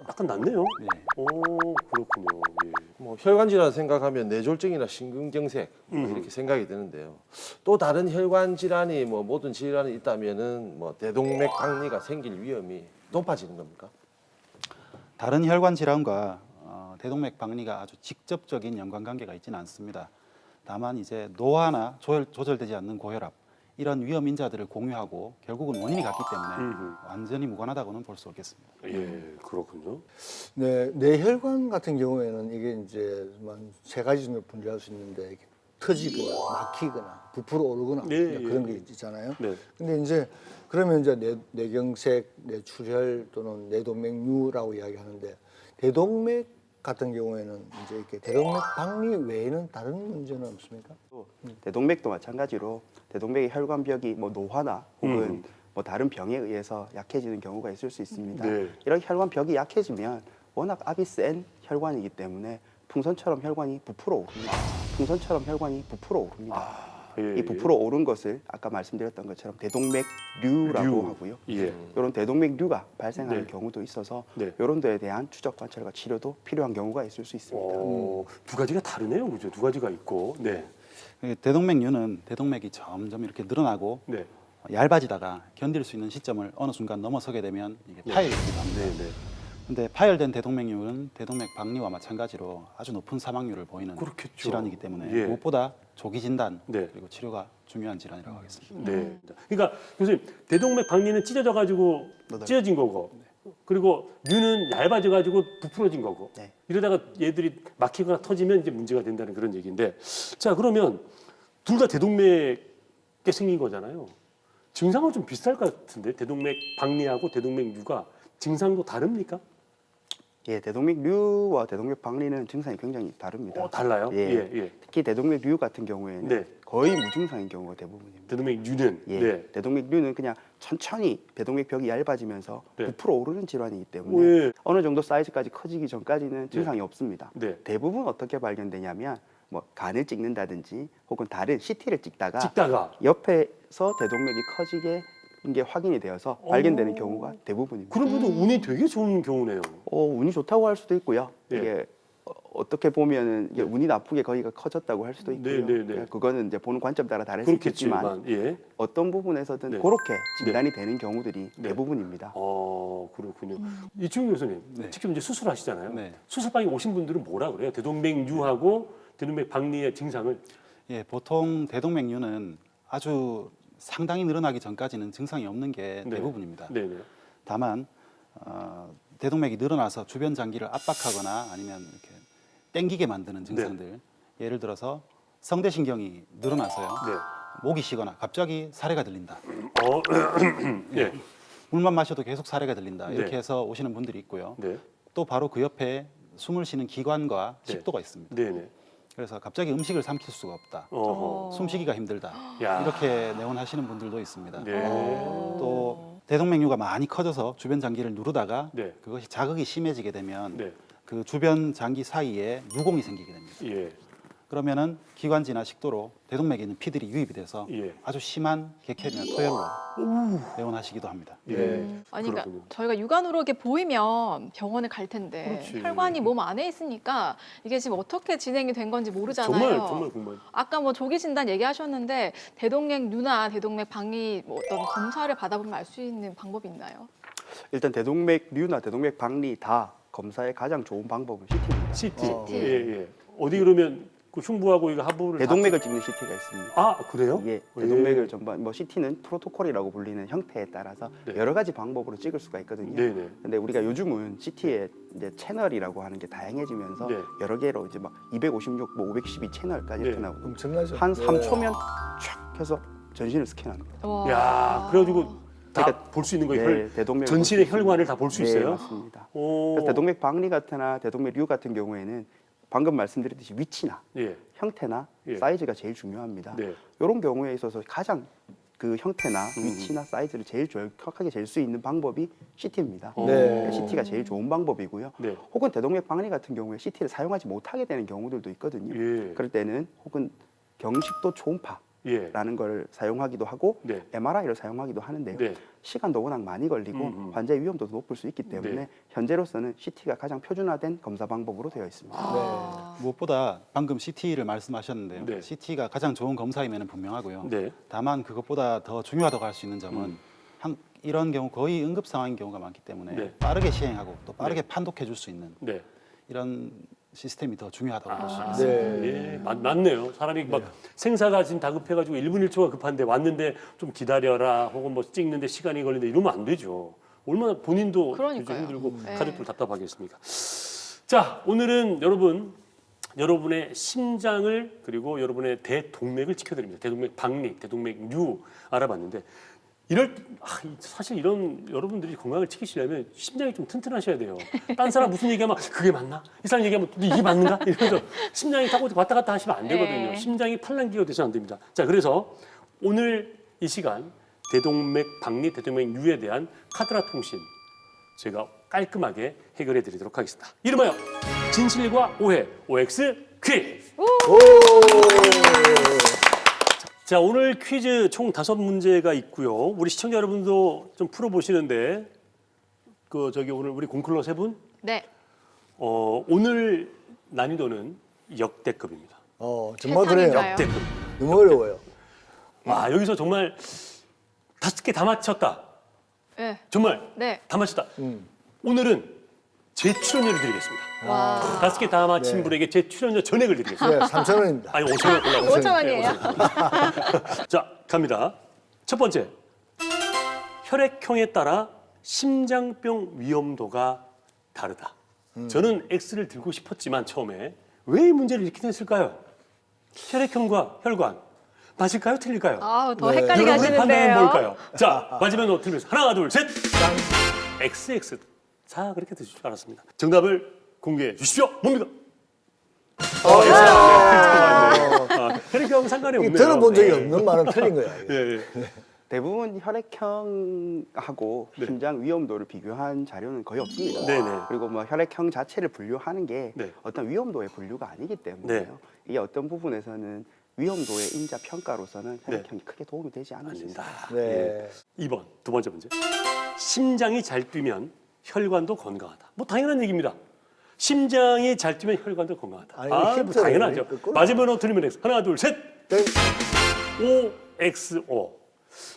S2: 약간 낮네요.
S5: 네.
S2: 오, 그렇군요. 예.
S7: 뭐 혈관 질환 생각하면 뇌졸중이나 심근경색 이렇게 생각이 드는데요. 또 다른 혈관 질환이 뭐 모든 질환이 있다면은 뭐 대동맥 박리가 생길 위험이 높아지는 겁니까?
S5: 다른 혈관 질환과 대동맥 박리가 아주 직접적인 연관관계가 있지는 않습니다. 다만 이제 노화나 조절되지 않는 고혈압 이런 위험 인자들을 공유하고 결국은 원인이 같기 때문에 완전히 무관하다고는 볼 수 없겠습니다.
S2: 예, 그렇군요.
S6: 네, 뇌혈관 같은 경우에는 이게 이제 세 가지 정도 분류할 수 있는데 이렇게 터지거나 막히거나 부풀어 오르거나
S2: 네,
S6: 이제
S2: 예,
S6: 그런
S2: 예.
S6: 게 있잖아요.
S2: 네.
S6: 근데 이제 그러면 이제 뇌경색, 뇌출혈 또는 뇌동맥류라고 이야기하는데 대동맥 같은 경우에는 이제 이렇게 대동맥 박리 외에는 다른 문제는 없습니까?
S3: 대동맥도 마찬가지로 대동맥의 혈관벽이 뭐 노화나 혹은 뭐 다른 병에 의해서 약해지는 경우가 있을 수 있습니다.
S2: 네.
S3: 이런 혈관벽이 약해지면 워낙 압이 센 혈관이기 때문에 풍선처럼 혈관이 부풀어 오릅니다. 풍선처럼 혈관이 부풀어 오릅니다.
S2: 예,
S3: 이 부풀어 오른 것을 아까 말씀드렸던 것처럼 대동맥류라고
S2: 류.
S3: 하고요.
S2: 예.
S3: 이런 대동맥류가 발생하는
S2: 네.
S3: 경우도 있어서
S2: 네.
S3: 이런 데에 대한 추적 관찰과 치료도 필요한 경우가 있을 수 있습니다.
S2: 두 가지가 다르네요, 그죠? 두 가지가 있고, 네,
S5: 대동맥류는 대동맥이 점점 이렇게 늘어나고
S2: 네,
S5: 얇아지다가 견딜 수 있는 시점을 어느 순간 넘어서게 되면 이게 파열되기도 합니다.
S2: 네, 네.
S5: 근데 파열된 대동맥류는 대동맥 박리와 마찬가지로 아주 높은 사망률을 보이는
S2: 그렇겠죠.
S5: 질환이기 때문에
S2: 예.
S5: 무엇보다 조기 진단
S2: 네.
S5: 그리고 치료가 중요한 질환이라고 하겠습니다.
S2: 네. 그러니까 교수님 대동맥 박리는 찢어져 가지고 찢어진 거고, 그리고 류는 얇아져 가지고 부풀어진 거고.
S3: 네.
S2: 이러다가 얘들이 막히거나 터지면 이제 문제가 된다는 그런 얘기인데, 자 그러면 둘 다 대동맥에 생긴 거잖아요. 증상은 좀 비슷할 것 같은데 대동맥 박리하고 대동맥 류가 증상도 다릅니까?
S3: 예, 대동맥류와 대동맥 박리는 증상이 굉장히 다릅니다.
S2: 달라요?
S3: 예.
S2: 예.
S3: 특히 대동맥류 같은 경우에는
S2: 네.
S3: 거의 무증상인 경우가 대부분입니다.
S2: 대동맥 류는
S3: 예,
S2: 네.
S3: 대동맥류는 그냥 천천히 대동맥벽이 얇아지면서
S2: 네.
S3: 부풀어 오르는 질환이기 때문에
S2: 예.
S3: 어느 정도 사이즈까지 커지기 전까지는 증상이 없습니다.
S2: 네.
S3: 대부분 어떻게 발견되냐면 뭐 간을 찍는다든지 혹은 다른 CT를 찍다가
S2: 찍다가
S3: 옆에서 대동맥이 커지게 게 확인이 되어서 발견되는 경우가 대부분입니다.
S2: 그런 분도 운이 되게 좋은 경우네요.
S3: 운이 좋다고 할 수도 있고요.
S2: 예.
S3: 이게 어떻게 보면은 이게 운이 나쁘게 거기가 커졌다고 할 수도 있고요.
S2: 네, 네, 네.
S3: 그거는 이제 보는 관점 따라 다를 수 있겠지만
S2: 그렇겠지만, 예.
S3: 어떤 부분에서든
S2: 네.
S3: 그렇게 진단이 되는 경우들이
S2: 네.
S3: 대부분입니다.
S2: 그렇군요. 이충 교수님,
S5: 네.
S2: 직접 이제 수술하시잖아요.
S5: 네.
S2: 수술방에 오신 분들은 뭐라 그래요? 대동맥류하고 대동맥 박리의 증상을.
S5: 예, 보통 대동맥류는 아주 상당히 늘어나기 전까지는 증상이 없는 게
S2: 네.
S5: 대부분입니다.
S2: 네, 네.
S5: 다만 대동맥이 늘어나서 주변 장기를 압박하거나 아니면 이렇게 땡기게 만드는 증상들, 예를 들어서 성대신경이 늘어나서요,
S2: 네.
S5: 목이 쉬거나 갑자기 사례가 들린다,
S2: 예.
S5: 물만 마셔도 계속 사례가 들린다,
S2: 네.
S5: 이렇게 해서 오시는 분들이 있고요.
S2: 네.
S5: 또 바로 그 옆에 숨을 쉬는 기관과
S2: 네.
S5: 식도가 있습니다.
S2: 네네.
S5: 그래서 갑자기 음식을 삼킬 수가 없다.
S2: 어허.
S5: 숨쉬기가 힘들다.
S2: 야.
S5: 이렇게 내원하시는 분들도 있습니다.
S2: 네.
S5: 또 대동맥류가 많이 커져서 주변 장기를 누르다가
S2: 네.
S5: 그것이 자극이 심해지게 되면
S2: 네.
S5: 그 주변 장기 사이에 누공이 생기게 됩니다.
S2: 예.
S5: 그러면은 기관지나 식도로 대동맥에 있는 피들이 유입이 돼서
S2: 예.
S5: 아주 심한 객혈이나 토혈로 내원하시기도 합니다.
S2: 예.
S4: 아니, 그러니까
S2: 그렇군요.
S4: 저희가 육안으로 이렇게 보이면 병원을 갈 텐데
S2: 그렇지.
S4: 혈관이 몸 안에 있으니까 이게 지금 어떻게 진행이 된 건지 모르잖아요.
S2: 정말 궁금해.
S4: 아까 뭐 조기 진단 얘기하셨는데 대동맥류나 대동맥 방리 뭐 어떤 검사를 받아보면 알 수 있는 방법이 있나요?
S3: 일단 대동맥류나 대동맥 박리 다 검사의 가장 좋은 방법은 CT입니다.
S2: CT. 예, 예. 어디 그러면 그 흉부하고 이거 하부를
S3: 대동맥을 찍는 CT가 있습니다.
S2: 아, 그래요?
S3: 예, 대동맥을 전반 뭐 CT는 프로토콜이라고 불리는 형태에 따라서
S2: 네.
S3: 여러 가지 방법으로 찍을 수가 있거든요.
S2: 네네.
S3: 근데 우리가 요즘은 CT에 이제 채널이라고 하는 게 다양해지면서
S2: 네.
S3: 여러 개로 이제 막 256, 뭐 512 채널까지
S2: 네.
S3: 이렇게 나오거든요.
S6: 엄청나죠.
S3: 한
S6: 네.
S3: 3초면 촥 해서 전신을 스캔합니다.
S4: 와.
S2: 야, 그래가지고 다
S3: 그러니까
S2: 볼 수 있는 거예요.
S3: 네, 대동맥
S2: 전신의 혈관을 다 볼 수
S3: 네,
S2: 있어요?
S3: 맞습니다.
S2: 오.
S3: 그래서 대동맥 박리 같으나 대동맥류 같은 경우에는 방금 말씀드렸듯이 위치나
S2: 예.
S3: 형태나
S2: 예.
S3: 사이즈가 제일 중요합니다.
S2: 네.
S3: 이런 경우에 있어서 가장 그 형태나 위치나 사이즈를 제일 정확하게 잴 수 있는 방법이 CT입니다.
S6: 네.
S3: CT가 제일 좋은 방법이고요.
S2: 네.
S3: 혹은 대동맥 박리 같은 경우에 CT를 사용하지 못하게 되는 경우들도 있거든요.
S2: 예.
S3: 그럴 때는 혹은 경식도 초음파
S2: 예.
S3: 라는 걸 사용하기도 하고
S2: 네.
S3: MRI를 사용하기도 하는데요.
S2: 네.
S3: 시간도 워낙 많이 걸리고 환자의 위험도도 높을 수 있기 때문에
S2: 네.
S3: 현재로서는 CT가 가장 표준화된 검사 방법으로 되어 있습니다.
S4: 아.
S5: 무엇보다 방금 CT를 말씀하셨는데요.
S2: 네.
S5: CT가 가장 좋은 검사임에는 분명하고요.
S2: 네.
S5: 다만 그것보다 더 중요하다고 할 수 있는 점은 이런 경우 거의 응급 상황인 경우가 많기 때문에
S2: 네.
S5: 빠르게 시행하고 또 빠르게 판독해 줄 수 있는
S2: 네.
S5: 이런 시스템이 더 중요하다고 볼 수
S2: 아,
S5: 있습니다.
S6: 네.
S2: 예, 맞네요. 사람이 막 생사가 지금 다급해가지고 1분 1초가 급한데 왔는데 좀 기다려라 혹은 뭐 찍는데 시간이 걸린다 이러면 안 되죠. 얼마나 본인도
S4: 그러니까요.
S2: 힘들고
S4: 네.
S2: 가족들 답답하겠습니까? 자, 오늘은 여러분의 심장을 그리고 여러분의 대동맥을 지켜드립니다. 대동맥 박리, 대동맥류 알아봤는데 사실 이런 여러분들이 건강을 지키시려면 심장이 좀 튼튼하셔야 돼요. 딴 사람 무슨 얘기하면 그게 맞나? 이 사람 얘기하면 또 이게 맞는가? 이러면서 심장이 타고 왔다 갔다 하시면 안 되거든요.
S4: 네.
S2: 심장이 팔랑귀가 되시면 안 됩니다. 자, 그래서 오늘 이 시간 대동맥 박리, 대동맥류에 대한 카드라 통신 제가 깔끔하게 해결해 드리도록 하겠습니다. 이름하여 진실과 오해 OX 퀴즈. 자, 오늘 퀴즈 총 5문제가 있고요. 우리 시청자 여러분도 좀 풀어보시는데 오늘 우리 공클러 3분
S4: 네.
S2: 오늘 난이도는 역대급입니다.
S6: 정말 그래요.
S4: 세상인가요?
S2: 역대급.
S6: 너무 어려워요.
S2: 와, 여기서 정말 5개 다 맞췄다.
S4: 네.
S2: 정말
S4: 네.
S2: 다 맞췄다. 오늘은 제 출연료를 드리겠습니다.
S4: 와.
S2: 5개 다 맞힌
S6: 네.
S2: 분에게 제 출연료 전액을 드리겠습니다.
S6: 네, 3,000원입니다.
S2: 아니 5천 원 골라요.
S4: 5,000원이에요?
S2: 자, 갑니다. 첫 번째, 혈액형에 따라 심장병 위험도가 다르다. 저는 X를 들고 싶었지만 처음에 왜 이 문제를 이렇게 냈을까요? 혈액형과 혈관 맞을까요? 틀릴까요?
S4: 아, 더
S6: 네.
S4: 헷갈리게
S2: 여러분의 판단은
S4: 하시는데요.
S2: 뭘까요? 자, 마지막으로 틀리면서 하나, 둘, 셋. XX. 자, 그렇게 드실 줄 알았습니다. 정답을 공개해 주십시오. 뭡니까? 혈액형 상관이 없네요.
S6: 들어본 적이 없는 말은 틀린 거야. 이게.
S2: 예, 예.
S3: 대부분 혈액형하고
S2: 네.
S3: 심장 위험도를 비교한 자료는 거의 없습니다.
S2: 네네.
S3: 그리고 뭐 혈액형 자체를 분류하는 게
S2: 네.
S3: 어떤 위험도의 분류가 아니기 때문에요.
S2: 네.
S3: 이게 어떤 부분에서는 위험도의 인자 평가로서는 혈액형이 크게 도움이 되지 않을 수
S2: 아닙니다.
S3: 있습니다.
S6: 네.
S2: 2번, 두 번째 문제. 심장이 잘 뛰면 혈관도 건강하다. 뭐 당연한 얘기입니다. 심장이 잘 뛰면 혈관도 건강하다.
S6: 아니,
S2: 뭐
S6: 힌트를
S2: 당연하죠.
S6: 거꾸로.
S2: 마지막으로 틀리면 X. 하나, 둘, 셋.
S6: 네.
S2: OXO.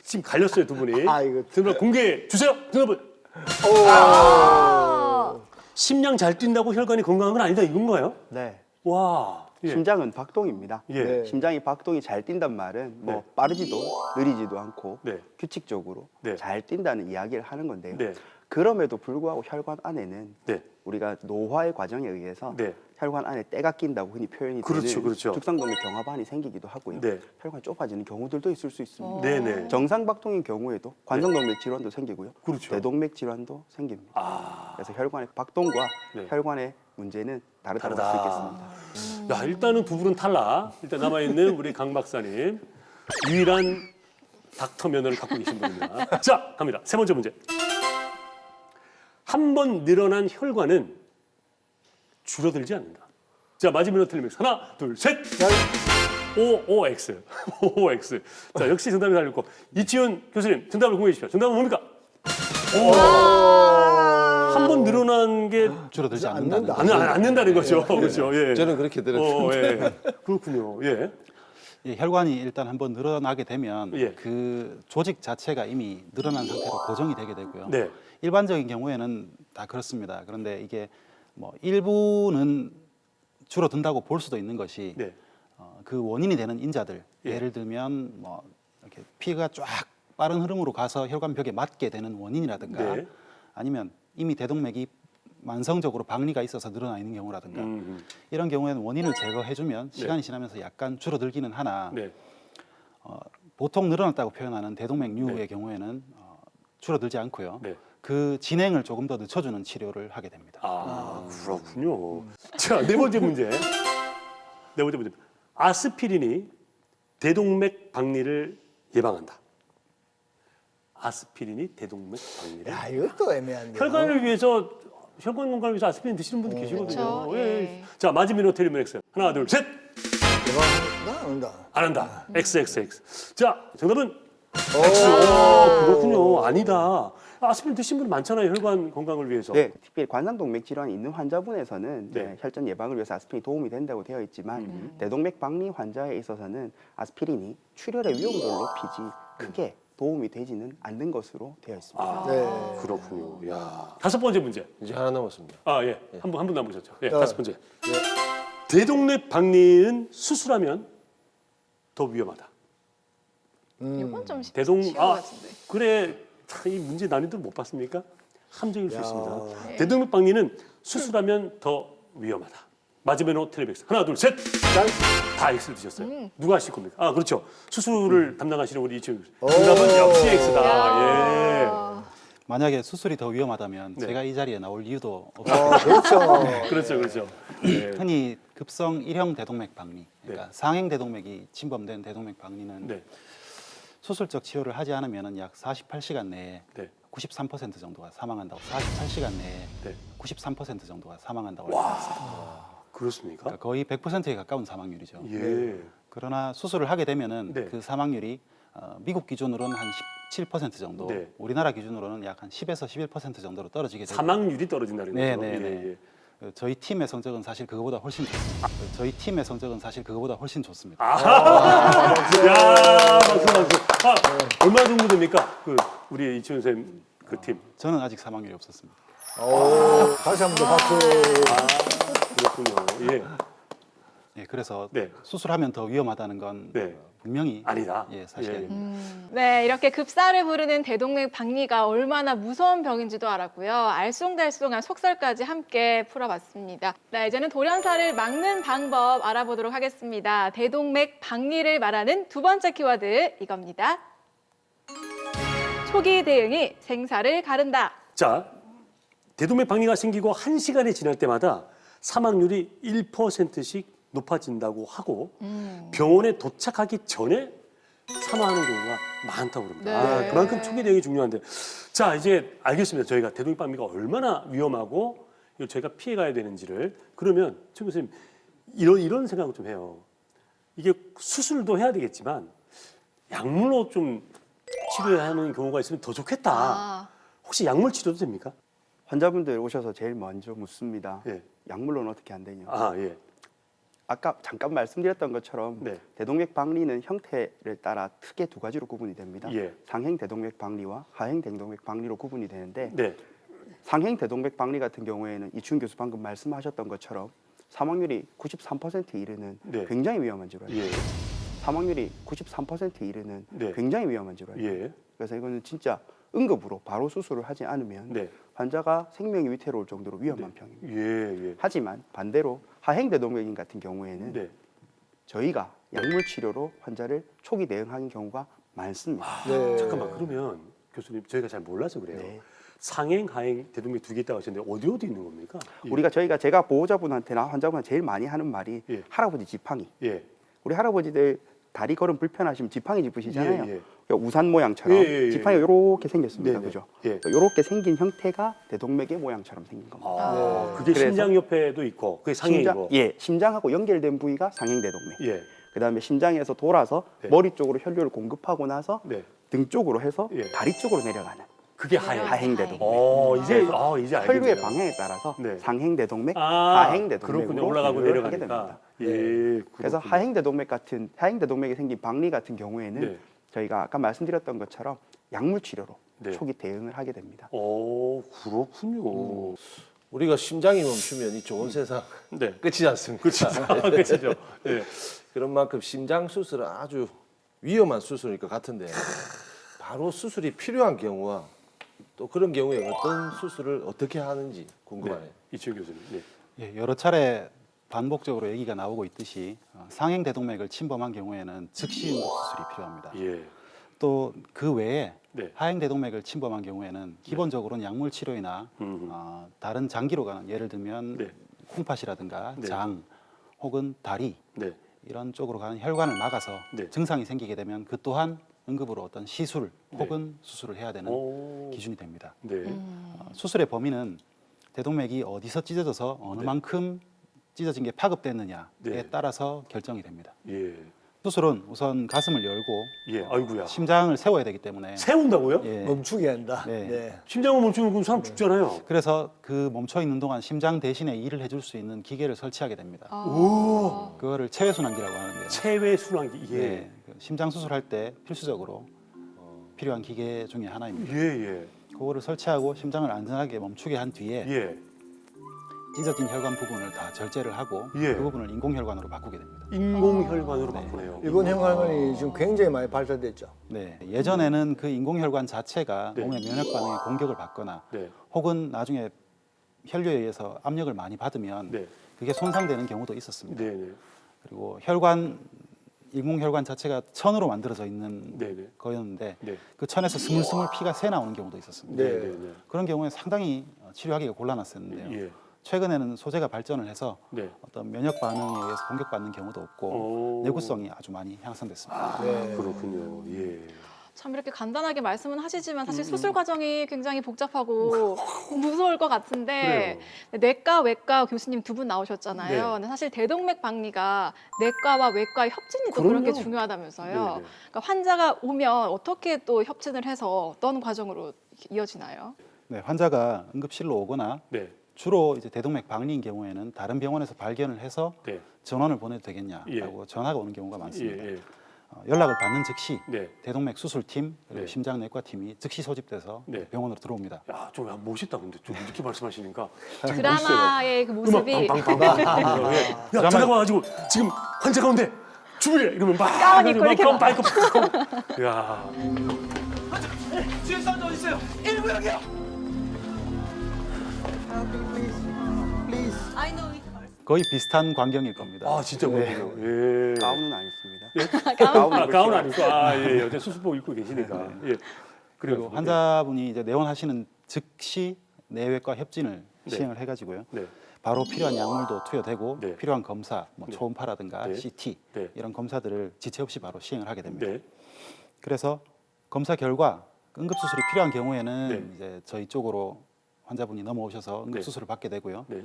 S2: 지금 갈렸어요, 두 분이.
S6: 아, 이거-
S2: 정답 공개해 주세요. 정답은
S4: 아.
S2: 심장 잘 뛴다고 혈관이 건강한 건 아니다 이건가요?
S3: 네.
S2: 와. 예.
S3: 심장은 박동입니다.
S2: 예.
S6: 네.
S3: 심장이 박동이 잘 뛴단 말은 뭐
S2: 네.
S3: 빠르지도 느리지도 않고
S2: 네.
S3: 규칙적으로
S2: 네.
S3: 잘 뛴다는 이야기를 하는 건데요.
S2: 네.
S3: 그럼에도 불구하고 혈관 안에는
S2: 네.
S3: 우리가 노화의 과정에 의해서
S2: 네.
S3: 혈관 안에 때가 낀다고 흔히 표현이
S2: 그렇죠,
S3: 되는
S2: 그렇죠.
S3: 죽상동맥 경화반이 생기기도 하고요.
S2: 네.
S3: 혈관이 좁아지는 경우들도 있을 수 있습니다.
S2: 네네.
S3: 정상박동인 경우에도 관성동맥 질환도 생기고요.
S2: 그렇죠.
S3: 대동맥 질환도 생깁니다.
S2: 아.
S3: 그래서 혈관의 박동과
S2: 네.
S3: 혈관의 문제는 다르다고 할 수 있겠습니다.
S2: 야, 일단은 두 분은 탈락. 일단 남아있는 우리 강 박사님. 유일한 닥터 면허를 갖고 계신 분입니다. 자, 갑니다. 세 번째 문제. 한 번 늘어난 혈관은 줄어들지 않는다. 자, 맞으면 틀리면 하나, 둘, 셋. OX. OX. 자, 역시 정답이 달렸고. 이치훈 교수님, 정답을 공개해 주십시오. 정답은 뭡니까? 한 번 늘어난 게
S5: 줄어들지
S6: 안
S5: 않는다는
S6: 된다.
S5: 거죠.
S2: 않는다는 거죠. 그렇죠. 예.
S7: 저는 그렇게 들었습니다.
S2: 예. 그렇군요. 예.
S5: 예, 혈관이 일단 한번 늘어나게 되면
S2: 예.
S5: 그 조직 자체가 이미 늘어난 상태로 고정이 되게 되고요.
S2: 네.
S5: 일반적인 경우에는 다 그렇습니다. 그런데 이게 뭐 일부는 줄어든다고 볼 수도 있는 것이
S2: 네.
S5: 그 원인이 되는 인자들,
S2: 예.
S5: 예를 들면 뭐 이렇게 피가 쫙 빠른 흐름으로 가서 혈관벽에 맞게 되는 원인이라든가
S2: 네.
S5: 아니면 이미 대동맥이 만성적으로 박리가 있어서 늘어나 있는 경우라든가 이런 경우에는 원인을 제거해주면 시간이 지나면서 약간 줄어들기는 하나
S2: 네.
S5: 보통 늘어났다고 표현하는 대동맥류의
S2: 네.
S5: 경우에는 줄어들지 않고요.
S2: 네.
S5: 그 진행을 조금 더 늦춰주는 치료를 하게 됩니다.
S2: 아, 그렇군요. 자, 네 번째 문제. 네 번째 문제. 아스피린이 대동맥 박리를 예방한다. 아스피린이 대동맥 박리를.
S6: 야, 이것도 애매한데.
S2: 혈관을 위해서 혈관 건강을 위해서 아스피린 드시는 분들 계시거든요.
S4: 그렇죠. 예.
S2: 자, 맞으면 틀리면 X. 하나, 둘, 셋.
S6: 나 안다.
S2: 안 한다. XXX. 자, 정답은 X. 오, 그렇군요. 아니다. 아스피린 드신 분 많잖아요. 혈관 건강을 위해서.
S3: 네, 특별히 관상동맥 질환이 있는 환자분에서는
S2: 네.
S3: 이제 혈전 예방을 위해서 아스피린이 도움이 된다고 되어 있지만 대동맥 박리 환자에 있어서는 아스피린이 출혈의 위험도를 높이지 크게 도움이 되지는 않는 것으로 되어 있습니다.
S2: 아,
S6: 네.
S2: 그렇군요. 야. 다섯 번째 문제.
S7: 이제 하나 남았습니다.
S2: 아, 예. 한 분 남으셨죠. 예,
S6: 네.
S2: 다섯 번째. 대동맥 박리는 수술하면 더 위험하다.
S4: 이건 좀
S2: 대동
S4: 쉬운 것 같은데.
S2: 그래. 참, 이 문제 난이도 못 봤습니까? 함정일 수
S6: 야.
S2: 있습니다. 대동맥 박리는 수술하면 더 위험하다. 맞으면 틀리면 하나, 둘, 셋. 다 X를 드셨어요. 누가 하실 겁니까? 아, 그렇죠. 수술을 담당하시는 우리 이치훈 교수. 정답은 역시 X다. 예.
S5: 만약에 수술이 더 위험하다면
S2: 네.
S5: 제가 이 자리에 나올 이유도 없습니다.
S6: 그렇죠.
S2: 그렇죠, 그렇죠. 예.
S5: 흔히 급성 1형 대동맥 박리, 그러니까 상행 대동맥이 침범된 대동맥 박리는
S2: 네.
S5: 수술적 치료를 하지 않으면 약 48시간 내에
S2: 네.
S5: 93% 정도가 사망한다고 48시간 내에
S2: 네.
S5: 93% 정도가 사망한다고 알고 있습니다.
S2: 그렇습니까?
S5: 그러니까 거의 100%에 가까운 사망률이죠.
S2: 예.
S5: 그러나 수술을 하게 되면은
S2: 네.
S5: 그 사망률이 미국 기준으로는 한 17% 정도,
S2: 네.
S5: 우리나라 기준으로는 약 한 10에서 11% 정도로 떨어지게 되고
S2: 사망률이 떨어진다는 거죠.
S5: 네, 네, 네.
S2: 예, 예.
S5: 저희 팀의 성적은 사실 그거보다 훨씬 좋습니다. 저희 팀의 성적은 사실 그거보다 훨씬 좋습니다.
S2: 야, 박수. 아, 얼마 정도 됩니까? 그 우리 이치훈 선생님 그 팀.
S5: 저는 아직 사망률이 없었습니다.
S6: 다시 한 번 더 박수.
S2: 그렇군요. 예.
S5: 예, 그래서
S2: 네.
S5: 수술하면 더 위험하다는 건
S2: 네.
S5: 분명히
S2: 아니다.
S5: 예, 사실입니다.
S4: 네, 이렇게 급사를 부르는 대동맥 박리가 얼마나 무서운 병인지도 알았고요. 알쏭달쏭한 속설까지 함께 풀어봤습니다. 네, 이제는 돌연사를 막는 방법 알아보도록 하겠습니다. 대동맥 박리를 말하는 두 번째 키워드 이겁니다. 초기 대응이 생사를 가른다.
S2: 자, 대동맥 박리가 생기고 1시간이 지날 때마다 사망률이 1%씩 높아진다고 하고 병원에 도착하기 전에 사망하는 경우가 많다고 그럽니다.
S4: 네.
S2: 아, 그만큼 초기 대응이 중요한데. 자, 이제 알겠습니다. 저희가 대동맥 박리가 얼마나 위험하고 이걸 저희가 피해가야 되는지를. 그러면 최 교수님 이런 생각을 좀 해요. 이게 수술도 해야 되겠지만 약물로 좀 치료하는 경우가 있으면 더 좋겠다.
S4: 아,
S2: 혹시 약물 치료도 됩니까?
S3: 환자분들 오셔서 제일 먼저 묻습니다.
S2: 예.
S3: 약물로는 어떻게 안 되냐?
S2: 아, 예.
S3: 아까 잠깐 말씀드렸던 것처럼
S2: 네.
S3: 대동맥 박리는 형태를 따라 크게 두 가지로 구분이 됩니다.
S2: 예.
S3: 상행 대동맥 박리와 하행 대동맥 박리로 구분이 되는데
S2: 네.
S3: 상행 대동맥 박리 같은 경우에는 이춘 교수 방금 말씀하셨던 것처럼 사망률이 93%에 이르는
S2: 네.
S3: 굉장히 위험한 질환이에요.
S2: 예.
S3: 사망률이 93%에 이르는
S2: 네.
S3: 굉장히 위험한 질환이에요.
S2: 예.
S3: 그래서 이거는 진짜 응급으로 바로 수술을 하지 않으면
S2: 네.
S3: 환자가 생명이 위태로울 정도로 위험한 병입니다.
S2: 예. 예.
S3: 하지만 반대로 하행대동맥인 같은 경우에는
S2: 네.
S3: 저희가 약물 치료로 환자를 초기 대응하는 경우가 많습니다.
S6: 네.
S2: 잠깐만 그러면 교수님 저희가 잘 몰라서 그래요.
S3: 네.
S2: 상행, 하행 대동맥 두 개 있다고 하셨는데 어디 있는 겁니까? 예.
S3: 제가 보호자분한테나 환자분한테 제일 많이 하는 말이
S2: 예.
S3: 할아버지 지팡이.
S2: 예.
S3: 우리 할아버지들 다리 걸음 불편하시면 지팡이 짚으시잖아요.
S2: 예, 예.
S3: 그러니까 우산 모양처럼
S2: 예.
S3: 지팡이가 이렇게 생겼습니다.
S2: 네네.
S3: 그죠?
S2: 예.
S3: 이렇게 생긴 형태가 대동맥의 모양처럼 생긴 겁니다.
S2: 아,
S6: 네.
S2: 그게
S3: 그래서
S2: 심장 옆에도 있고 그게 상행이고.
S3: 심장하고 연결된 부위가 상행대동맥.
S2: 예.
S3: 그다음에 심장에서 돌아서
S2: 네.
S3: 머리 쪽으로 혈류를 공급하고 나서
S2: 네.
S3: 등 쪽으로 해서
S2: 예.
S3: 다리 쪽으로 내려가는
S2: 그게 하행.
S3: 하행대동맥.
S2: 이제 알겠네요.
S3: 혈류의 방향에 따라서
S2: 네.
S3: 상행대동맥,
S2: 그렇군요.
S3: 하행대동맥으로
S2: 올라가고
S3: 분류를 하게
S2: 내려가니까.
S3: 됩니다.
S2: 예.
S3: 그래서 하행대동맥이 생긴 박리 같은 경우에는
S2: 네.
S3: 저희가 아까 말씀드렸던 것처럼 약물 치료로
S2: 네.
S3: 초기 대응을 하게 됩니다.
S2: 그렇군요.
S7: 우리가 심장이 멈추면 이 좋은 세상
S2: 네.
S7: 끝이지 않습니까?
S2: 그렇죠. 예.
S7: 그런 만큼 심장 수술은 아주 위험한 수술일 것 같은데 바로 수술이 필요한 경우와 또 그런 경우에 어떤 수술을 어떻게 하는지 궁금하네요.
S2: 이치훈 교수님. 네.
S5: 예, 여러 차례 반복적으로 얘기가 나오고 있듯이 상행 대동맥을 침범한 경우에는 즉시 응급 수술이 필요합니다.
S2: 예.
S5: 또 그 외에
S2: 네.
S5: 하행 대동맥을 침범한 경우에는 기본적으로는 약물 치료이나 다른 장기로 가는 예를 들면
S2: 네.
S5: 콩팥이라든가
S2: 네.
S5: 장 혹은 다리
S2: 네.
S5: 이런 쪽으로 가는 혈관을 막아서
S2: 네.
S5: 증상이 생기게 되면 그 또한 응급으로 어떤 시술
S2: 네.
S5: 혹은 수술을 해야 되는
S2: 오.
S5: 기준이 됩니다.
S2: 네.
S5: 수술의 범위는 대동맥이 어디서 찢어져서 어느
S2: 네.
S5: 만큼 찢어진 게 파급됐느냐에
S2: 네.
S5: 따라서 결정이 됩니다.
S2: 예.
S5: 수술은 우선 가슴을 열고
S2: 예. 아이고야.
S5: 심장을 세워야 되기 때문에
S2: 세운다고요?
S5: 예,
S6: 멈추게 한다.
S5: 네.
S6: 네.
S2: 심장을 멈추면 그럼 사람 죽잖아요.
S5: 그래서 그 멈춰 있는 동안 심장 대신에 일을 해줄 수 있는 기계를 설치하게 됩니다. 그거를 체외순환기라고 하는데요.
S2: 체외 순환기. 예.
S5: 네, 그 심장 수술할 때 필수적으로 필요한 기계 중에 하나입니다.
S2: 예.
S5: 그거를 설치하고 심장을 안전하게 멈추게 한 뒤에
S2: 예.
S5: 찢어진 혈관 부분을 다 절제를 하고
S2: 예.
S5: 그 부분을 인공혈관으로 바꾸게 됩니다.
S2: 인공혈관으로 바꾸네요.
S6: 일본 혈관이 지금 굉장히 많이 발달됐죠.
S5: 네, 예전에는 그 인공혈관 자체가
S2: 네.
S5: 몸의 면역 반응에 공격을 받거나
S2: 네.
S5: 혹은 나중에 혈류에 의해서 압력을 많이 받으면
S2: 네.
S5: 그게 손상되는 경우도 있었습니다.
S2: 네. 네.
S5: 그리고 인공혈관 자체가 천으로 만들어져 있는
S2: 네. 네.
S5: 거였는데
S2: 네.
S5: 그 천에서 스물스물 피가 새 나오는 경우도 있었습니다.
S6: 네.
S2: 네.
S5: 그런 경우에 상당히 치료하기가 곤란했었는데요.
S2: 예.
S5: 최근에는 소재가 발전을 해서
S2: 네.
S5: 어떤 면역 반응에 의해서 공격받는 경우도 없고
S2: 오.
S5: 내구성이 아주 많이 향상됐습니다.
S6: 네.
S2: 그렇군요. 예.
S4: 참 이렇게 간단하게 말씀은 하시지만 사실 수술 과정이 굉장히 복잡하고 무서울 것 같은데 내과, 외과 교수님 두 분 나오셨잖아요.
S2: 네.
S4: 근데 사실 대동맥 박리가 내과와 외과의 협진이 또
S2: 그럼요.
S4: 그렇게 중요하다면서요.
S2: 네, 네.
S4: 그러니까 환자가 오면 어떻게 또 협진을 해서 어떤 과정으로 이어지나요?
S5: 네, 환자가 응급실로 오거나
S2: 네.
S5: 주로 이제 대동맥 박리인 경우에는 다른 병원에서 발견을 해서
S2: 네.
S5: 전원을 보내도 되겠냐라고
S2: 예.
S5: 전화가 오는 경우가 많습니다.
S2: 예.
S5: 연락을 받는 즉시
S2: 네.
S5: 대동맥 수술팀 그리고
S2: 네.
S5: 심장내과팀이 즉시 소집돼서
S2: 네.
S5: 병원으로 들어옵니다.
S2: 야, 좀 멋있다 근데 좀 이렇게 말씀하시니까
S4: 드라마의 그 모습이
S2: 방방방방. 야, 전화가 와가지고 지금 환자 가운데 준비해 이러면 막
S4: 가운 입고 이렇게
S2: 막 마이크 팍. 야.
S8: 뒤에서 앉아 있어요. 1구역이요.
S5: 거의 비슷한 광경일 겁니다.
S2: 아 진짜 그렇군요. 예.
S3: 가운은 아니었습니다.
S2: 가운 아니고 예. 어제 수술복 입고 계시니까. 예.
S5: 그리고 환자분이 이제 내원하시는 즉시 내외과 협진을
S2: 네.
S5: 시행을 해가지고요.
S2: 네.
S5: 바로 필요한 약물도 투여되고
S2: 네.
S5: 필요한 검사, 뭐
S2: 네.
S5: 초음파라든가
S2: 네.
S5: CT
S2: 네.
S5: 이런 검사들을 지체 없이 바로 시행을 하게 됩니다.
S2: 네.
S5: 그래서 검사 결과 응급 수술이 필요한 경우에는
S2: 네.
S5: 이제 저희 쪽으로 환자분이 넘어오셔서 응급
S2: 네.
S5: 수술을 받게 되고요.
S2: 네.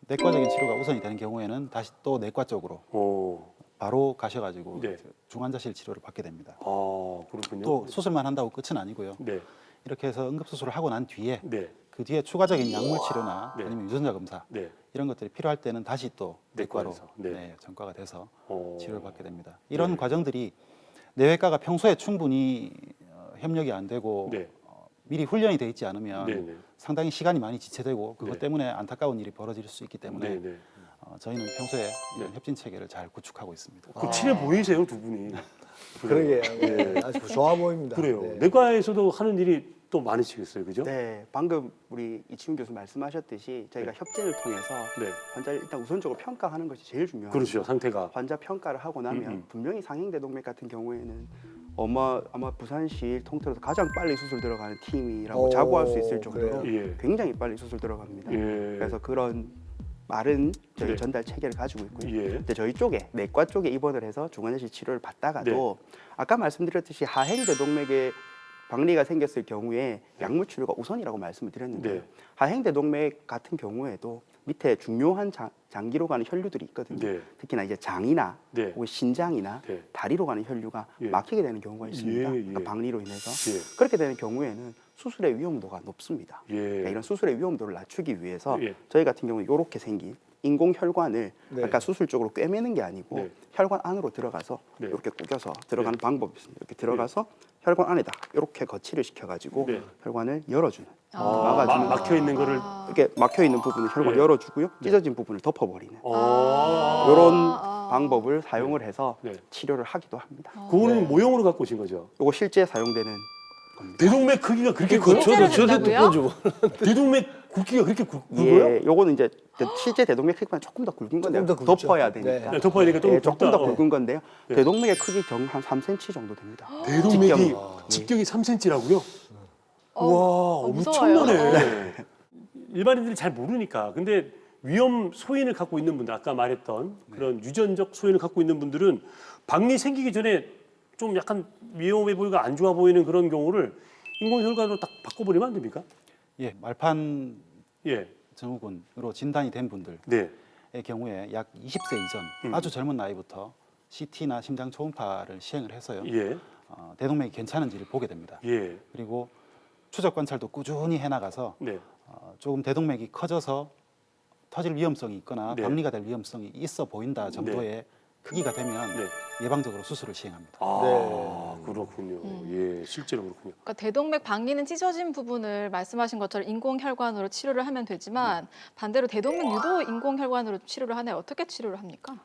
S5: 내과적인 치료가 우선이 되는 경우에는 다시 또 내과 쪽으로
S2: 오.
S5: 바로 가셔가지고
S2: 네.
S5: 중환자실 치료를 받게 됩니다.
S2: 아 그렇군요.
S5: 또 수술만 한다고 끝은 아니고요.
S2: 네.
S5: 이렇게 해서 응급 수술을 하고 난 뒤에
S2: 네.
S5: 그 뒤에 추가적인 약물 치료나
S2: 네.
S5: 아니면 유전자 검사
S2: 네.
S5: 이런 것들이 필요할 때는 다시 또 내과로
S2: 내과에서. 네.
S5: 전과가 돼서
S2: 어.
S5: 치료를 받게 됩니다. 이런
S2: 네.
S5: 과정들이 내외과가 평소에 충분히 협력이 안 되고
S2: 네.
S5: 미리 훈련이 돼 있지 않으면
S2: 네. 네.
S5: 상당히 시간이 많이 지체되고 그것
S2: 네.
S5: 때문에 안타까운 일이 벌어질 수 있기 때문에
S2: 네. 네.
S5: 저희는 평소에 이런 협진 체계를 잘 구축하고 있습니다.
S2: 그 친해 보이세요, 두 분이.
S6: 그러게 아주 좋아 보입니다.
S2: 그래요.
S6: 네.
S2: 내과에서도 하는 일이 또 많으시겠어요, 그죠?
S3: 네, 방금 우리 이치훈 교수 말씀하셨듯이 저희가
S2: 네.
S3: 협진을 통해서
S2: 네.
S3: 환자를 일단 우선적으로 평가하는 것이 제일 중요합니다.
S2: 그렇죠, 상태가.
S3: 환자 평가를 하고 나면
S2: 음.
S3: 분명히 상행대동맥 같은 경우에는 아마 부산시 통틀어서 가장 빨리 수술 들어가는 팀이라고
S6: 오,
S3: 자부할 수 있을 정도로
S6: 그래요?
S2: 예.
S3: 굉장히 빨리 수술 들어갑니다.
S2: 예.
S3: 그래서 그런 말은 저희
S2: 네.
S3: 전달 체계를 가지고 있고요.
S2: 예.
S3: 근데 저희 쪽에 내과 쪽에 입원을 해서 중환자실 치료를 받다가도 아까 말씀드렸듯이 하행대동맥에 박리가 생겼을 경우에 약물 치료가 우선이라고 말씀을 드렸는데
S2: 네.
S3: 하행대동맥 같은 경우에도 밑에 중요한 장기로 가는 혈류들이 있거든요.
S2: 네.
S3: 특히나 이제 장이나
S2: 네.
S3: 혹은 신장이나
S2: 네.
S3: 다리로 가는 혈류가
S2: 예.
S3: 막히게 되는 경우가 있습니다.
S2: 예, 예.
S3: 그러니까 박리로 인해서
S2: 예.
S3: 그렇게 되는 경우에는 수술의 위험도가 높습니다.
S2: 예.
S3: 그러니까 이런 수술의 위험도를 낮추기 위해서
S2: 예.
S3: 저희 같은 경우는 이렇게 생긴 인공혈관을
S6: 네.
S3: 아까 수술 쪽으로 꿰매는 게 아니고
S2: 네.
S3: 혈관 안으로 들어가서
S2: 네.
S3: 이렇게 꾸겨서 들어가는 방법이 있습니다. 이렇게 들어가서 혈관 안에다 이렇게 거치를 시켜가지고
S2: 네.
S3: 혈관을 열어주는
S2: 막
S3: 막아주는
S2: 막혀 있는 거를.
S3: 이렇게 막혀 있는 부분을 혈관
S2: 네.
S3: 열어주고요. 찢어진 부분을 덮어버리는
S2: 아.
S3: 이런 방법을 사용을 해서
S2: 네.
S3: 치료를 하기도 합니다.
S2: 그거는 모형으로 갖고 오신 거죠.
S3: 이거 실제 사용되는 겁니다.
S2: 대동맥 크기가 그렇게
S7: 그
S2: 커요?
S7: 저도
S4: 된다고요?
S7: 듣고 좀
S2: 대동맥 굵기가 그렇게 굵어요?
S3: 예, 요거는 이제 실제 대동맥 크기보다 조금 더 굵은 건데요.
S6: 조금 더 굵죠.
S3: 덮어야 되니까.
S2: 네, 덮어야 되니까
S3: 예, 조금 더
S2: 굵다.
S3: 굵은 건데요.
S2: 네.
S3: 대동맥의 크기 한 3cm 정도 됩니다.
S2: 대동맥이
S3: 직경이.
S2: 직경이 3cm라고요?
S4: 어,
S2: 와,
S4: 무서워요.
S2: 엄청나네. 일반인들이 잘 모르니까. 근데 위험 소인을 갖고 있는 분들, 아까 말했던 그런 유전적 소인을 갖고 있는 분들은 박리 생기기 전에 좀 약간 위험해 보이고 안 좋아 보이는 그런 경우를 인공혈관으로 딱 바꿔버리면 안 됩니까?
S5: 예, 말판
S2: 예,
S5: 증후군으로 진단이 된 분들의
S2: 네,
S5: 경우에 약 20세 이전 아주 젊은 나이부터 CT나 심장 초음파를 시행을 해서요.
S2: 예,
S5: 대동맥이 괜찮은지를 보게 됩니다.
S2: 예,
S5: 그리고 추적 관찰도 꾸준히 해나가서
S2: 네,
S5: 조금 대동맥이 커져서 터질 위험성이 있거나
S2: 네.
S5: 박리가 될 위험성이 있어 보인다 정도의 크기가 되면
S2: 네.
S5: 예방적으로 수술을 시행합니다.
S2: 아, 그렇군요. 예, 실제로 그렇군요.
S4: 그러니까 대동맥 박리는 찢어진 부분을 말씀하신 것처럼 인공혈관으로 치료를 하면 되지만 반대로 대동맥 유도 인공혈관으로 치료를 하나요? 어떻게 치료를 합니까?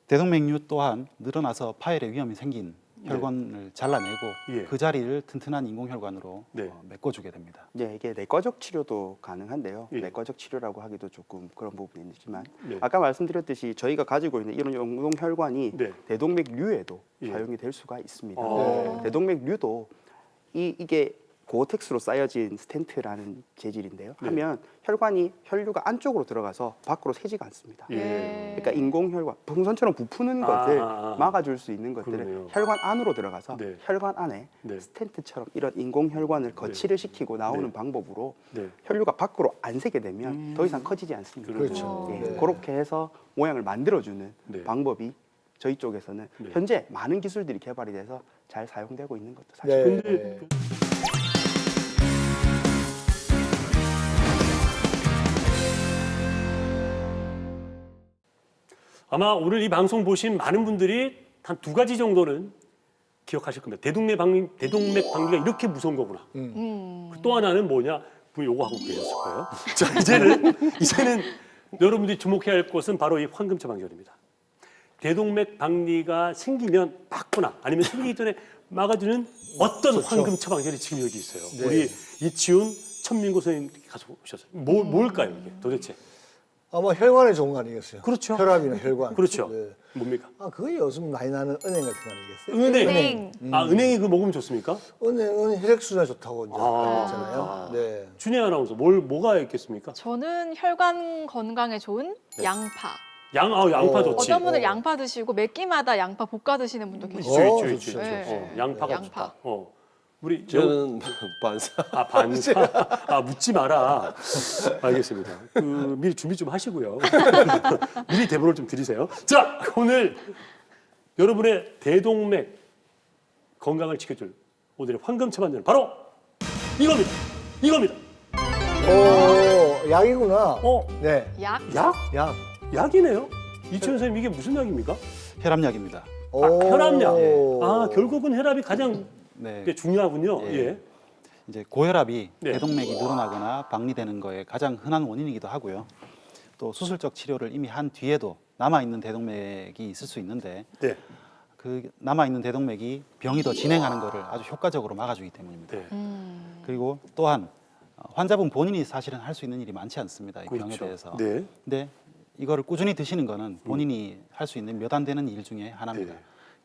S5: 대동맥류 또한 늘어나서 파열의 위험이 생긴 혈관을 잘라내고
S2: 예.
S5: 그 자리를 튼튼한 인공혈관으로
S2: 네.
S5: 메꿔주게 됩니다.
S3: 네, 이게 내과적 치료도 가능한데요.
S2: 예.
S3: 내과적 치료라고 하기도 조금 그런 부분이 있지만
S2: 네.
S3: 아까 말씀드렸듯이 저희가 가지고 있는 이런 인공혈관이
S2: 네.
S3: 대동맥류에도
S2: 예.
S3: 사용이 될 수가 있습니다.
S2: 네.
S3: 대동맥류도 이게 고어텍스로 쌓여진 스텐트라는 재질인데요.
S2: 네.
S3: 하면 혈류가 안쪽으로 들어가서 밖으로 새지가 않습니다.
S2: 예.
S3: 그러니까 인공혈관, 풍선처럼 부푸는 것을 막아줄 수 있는 것들을
S2: 그러네요.
S3: 혈관 안으로 들어가서
S2: 네.
S3: 혈관 안에
S2: 네.
S3: 스텐트처럼 이런 인공혈관을 거치를 시키고 나오는
S2: 네.
S3: 방법으로
S2: 네.
S3: 혈류가 밖으로 안 새게 되면 더 이상 커지지 않습니다.
S6: 그렇죠.
S3: 예,
S6: 네.
S3: 그렇게 해서 모양을 만들어주는
S2: 네.
S3: 방법이 저희 쪽에서는
S2: 네.
S3: 현재 많은 기술들이 개발이 돼서 잘 사용되고 있는 것도 사실.
S6: 네.
S2: 근데 아마 오늘 이 방송 보신 많은 분들이 한 두 가지 정도는 기억하실 겁니다. 대동맥 박리가 이렇게 무서운 거구나. 또 하나는 뭐냐? 분명 요거 하고 계셨을 거예요. 자, 이제는 여러분들이 주목해야 할 것은 바로 이 황금 처방전입니다. 대동맥 박리가 생기면 막거나 아니면 생기기 전에 막아주는 어떤 황금 처방전이 지금 여기 있어요.
S6: 네.
S2: 우리 이치훈 천민고 선생님 가서 오셨어요. 뭘까요 이게 도대체?
S6: 아마 혈관에 좋은 거 아니겠어요?
S2: 그렇죠.
S6: 혈압이나 혈관.
S2: 그렇죠.
S6: 네.
S2: 뭡니까?
S6: 그게 요즘 많이 나는 은행 같은 거 아니겠어요?
S2: 은행. 아, 은행이 그 먹으면 좋습니까?
S6: 은행은 혈액순환 좋다고 이제
S2: 아.
S6: 알잖아요. 네.
S2: 준희 아나운서 뭐가 있겠습니까?
S4: 저는 혈관 건강에 좋은 양파.
S2: 양파 좋지.
S4: 어떤 분은 양파 드시고 몇 끼마다 양파 볶아 드시는 분도
S2: 있죠,
S4: 계시고.
S2: 있죠.
S6: 좋죠.
S4: 네.
S2: 양파가
S4: 양파.
S2: 좋다. 우리
S7: 저는 반사.
S2: 반사. 묻지 마라. 알겠습니다. 미리 준비 좀 하시고요. 미리 대본을 좀 드리세요. 자, 오늘 여러분의 대동맥 건강을 지켜줄 오늘의 황금 처방전 바로 이겁니다.
S6: 오, 약이구나. 네.
S4: 약?
S2: 약?
S6: 약.
S2: 약이네요. 이치훈 선생님 이게 무슨 약입니까?
S5: 혈압약입니다.
S2: 혈압약.
S6: 오.
S2: 결국은 혈압이 가장
S5: 네.
S2: 중요하군요.
S5: 예.
S2: 예.
S5: 이제 고혈압이
S2: 네.
S5: 대동맥이 늘어나거나 박리되는 거에 가장 흔한 원인이기도 하고요. 또 수술적 치료를 이미 한 뒤에도 남아 있는 대동맥이 있을 수 있는데
S2: 네.
S5: 그 남아 있는 대동맥이 병이 더 진행하는 것을 아주 효과적으로 막아주기 때문입니다.
S2: 네.
S5: 그리고 또한 환자분 본인이 사실은 할 수 있는 일이 많지 않습니다. 이 병에
S2: 그렇죠.
S5: 대해서.
S2: 네.
S5: 근데 이거를 꾸준히 드시는 거는 본인이 할 수 있는 몇 안 되는 일 중에 하나입니다.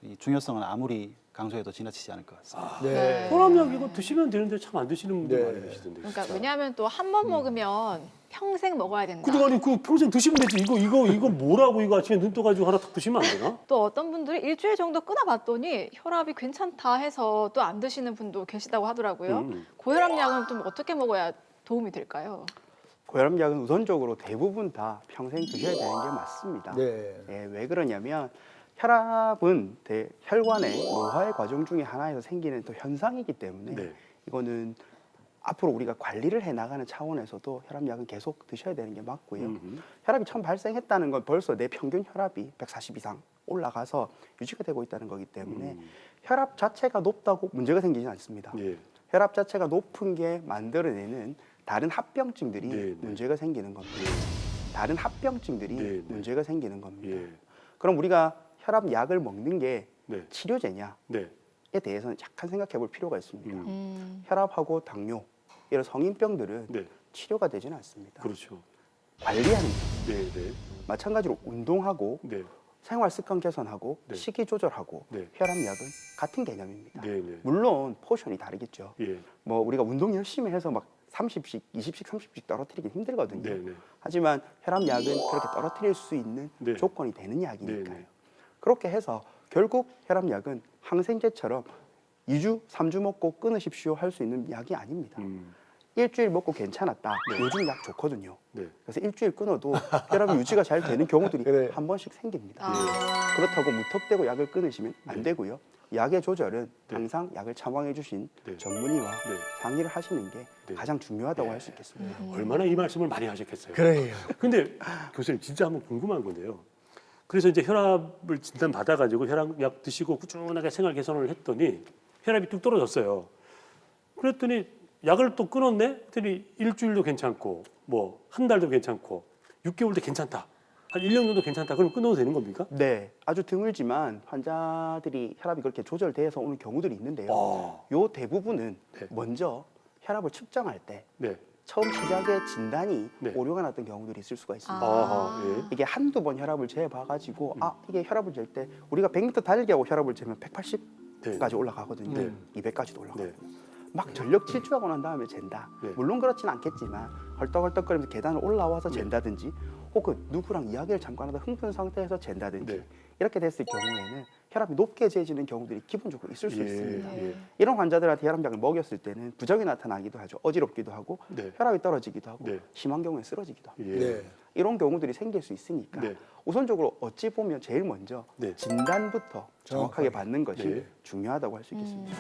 S5: 이 중요성은 아무리 강조해도 지나치지 않을 것 같습니다.
S6: 네.
S2: 혈압약 이거 드시면 되는데 참 안 드시는 분들
S6: 네.
S2: 많이 계시던데.
S4: 그러니까
S2: 진짜.
S4: 왜냐하면 또 한 번 먹으면 평생 먹어야 된다.
S2: 근데 아니 그 평생 드시면 되지. 이거 뭐라고 이거 아침에 눈 떠가지고 하나 탁 드시면 안 되나?
S4: 또 어떤 분들이 일주일 정도 끊어봤더니 혈압이 괜찮다 해서 또 안 드시는 분도 계시다고 하더라고요. 고혈압약은 좀 어떻게 먹어야 도움이 될까요?
S3: 고혈압약은 우선적으로 대부분 다 평생 드셔야 되는 게 맞습니다.
S6: 네.
S3: 예, 왜 그러냐면 혈압은 혈관의 노화의 과정 중에 하나에서 생기는 또 현상이기 때문에
S2: 네.
S3: 이거는 앞으로 우리가 관리를 해 나가는 차원에서도 혈압약은 계속 드셔야 되는 게 맞고요. 혈압이 처음 발생했다는 건 벌써 내 평균 혈압이 140 이상 올라가서 유지가 되고 있다는 거기 때문에 혈압 자체가 높다고 문제가 생기지 않습니다.
S2: 예.
S3: 혈압 자체가 높은 게 만들어내는 다른 합병증들이
S2: 네, 네.
S3: 문제가 생기는 겁니다. 다른 합병증들이
S2: 네, 네.
S3: 문제가 생기는 겁니다.
S2: 예.
S3: 그럼 우리가 혈압약을 먹는 게
S2: 네.
S3: 치료제냐에
S2: 네.
S3: 대해서는 약간 생각해 볼 필요가 있습니다.
S2: 음.
S3: 혈압하고 당뇨 이런 성인병들은
S2: 네.
S3: 치료가 되지는 않습니다.
S2: 그렇죠.
S3: 관리하는 거.
S2: 네, 네.
S3: 마찬가지로 운동하고
S2: 네.
S3: 생활 습관 개선하고
S2: 네.
S3: 식이 조절하고
S2: 네.
S3: 혈압약은 같은 개념입니다.
S2: 네, 네.
S3: 물론 포션이 다르겠죠.
S2: 예.
S3: 뭐 우리가 운동 열심히 해서 막 30씩, 20씩, 30씩 떨어뜨리기 힘들거든요.
S2: 네, 네.
S3: 하지만 혈압약은 그렇게 떨어뜨릴 수 있는
S2: 네.
S3: 조건이 되는 약이니까요.
S2: 네, 네.
S3: 그렇게 해서 결국 혈압약은 항생제처럼 2주, 3주 먹고 끊으십시오 할 수 있는 약이 아닙니다. 일주일 먹고 괜찮았다. 요즘 약 좋거든요.
S2: 네.
S3: 그래서 일주일 끊어도 혈압이 유지가 잘 되는 경우들이
S6: 그래.
S3: 한 번씩 생깁니다.
S4: 아.
S3: 그렇다고 무턱대고 약을 끊으시면 안
S2: 네.
S3: 되고요. 약의 조절은
S2: 네.
S3: 항상 약을 처방해 주신
S2: 네.
S3: 전문의와
S2: 네.
S3: 상의를 하시는 게
S2: 네.
S3: 가장 중요하다고 할 수 있겠습니다.
S2: 얼마나 이 말씀을 많이 하셨겠어요.
S6: 그래요.
S2: 근데 교수님 진짜 한번 궁금한 건데요. 그래서 이제 혈압을 진단 받아가지고 혈압약 드시고 꾸준하게 생활 개선을 했더니 혈압이 뚝 떨어졌어요. 그랬더니 약을 또 끊었네. 했더니 일주일도 괜찮고 뭐 한 달도 괜찮고 6개월도 괜찮다. 한 1년 정도 괜찮다. 그럼 끊어도 되는 겁니까?
S3: 네, 아주 드물지만 환자들이 혈압이 그렇게 조절돼서 오는 경우들이 있는데요. 요 대부분은
S2: 네.
S3: 먼저 혈압을 측정할 때
S2: 네.
S3: 처음 시작에 진단이
S2: 네.
S3: 오류가 났던 경우들이 있을 수가 있습니다.
S2: 아하, 예.
S3: 이게 한두 번 혈압을 재봐가지고 이게 혈압을 잴 때 우리가 100m 달리기 하고 혈압을 재면 180까지
S2: 네.
S3: 올라가거든요.
S2: 네.
S3: 200까지도 올라가고.
S2: 네.
S3: 막 전력 질주하고 난 다음에 잰다.
S2: 네.
S3: 물론 그렇진 않겠지만 헐떡헐떡거리면서 계단을 올라와서 잰다든지 혹은 누구랑 이야기를 잠깐 하다 흥분 상태에서 잰다든지
S2: 네.
S3: 이렇게 됐을 경우에는 혈압이 높게 재지는 경우들이 기본적으로 있을 수
S2: 예,
S3: 있습니다.
S2: 예.
S3: 이런 환자들한테 혈압약을 먹였을 때는 부작용이 나타나기도 하죠. 어지럽기도 하고
S2: 네.
S3: 혈압이 떨어지기도 하고
S2: 네.
S3: 심한 경우에 쓰러지기도 하고
S2: 예.
S6: 네.
S3: 이런 경우들이 생길 수 있으니까
S2: 네.
S3: 우선적으로 어찌 보면 제일 먼저
S2: 네.
S3: 진단부터 정확하게 받는 것이
S2: 네.
S3: 중요하다고 할 수 있겠습니다.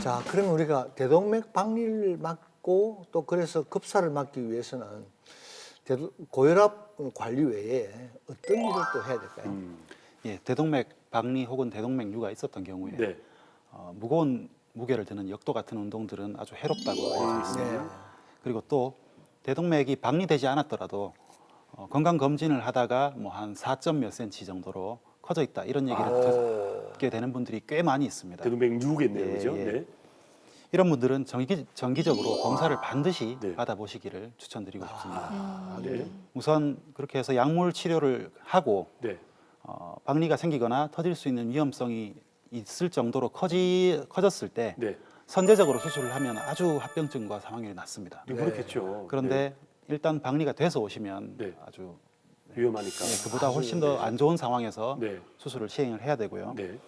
S6: 자, 그러면 우리가 대동맥 박리를 막고 또 그래서 급사를 막기 위해서는 고혈압 관리 외에 어떤 일을 또 해야 될까요?
S5: 예, 대동맥 박리 혹은 대동맥류가 있었던 경우에
S2: 네.
S5: 무거운 무게를 드는 역도 같은 운동들은 아주 해롭다고 알려져 있습니다.
S6: 네.
S5: 그리고 또 대동맥이 박리되지 않았더라도 건강 검진을 하다가 뭐 한 4점 몇 cm 정도로 커져 있다 이런 얘기를 듣게 되는 분들이 꽤 많이 있습니다.
S2: 대동맥 6겠네요,
S5: 예,
S2: 그죠?
S5: 예.
S2: 네.
S5: 이런 분들은 정기적으로 검사를 반드시
S2: 네.
S5: 받아보시기를 추천드리고 싶습니다.
S2: 아, 네.
S5: 우선 그렇게 해서 약물 치료를 하고
S2: 네.
S5: 박리가 생기거나 터질 수 있는 위험성이 있을 정도로 커졌을 때
S2: 네.
S5: 선제적으로 수술을 하면 아주 합병증과 사망률이 낮습니다.
S2: 그렇겠죠.
S5: 그런데 일단 박리가 돼서 오시면
S2: 네.
S5: 아주
S2: 네. 위험하니까.
S5: 그보다 훨씬 더 안 좋은 상황에서
S2: 네.
S5: 수술을 시행을 해야 되고요.
S2: 네.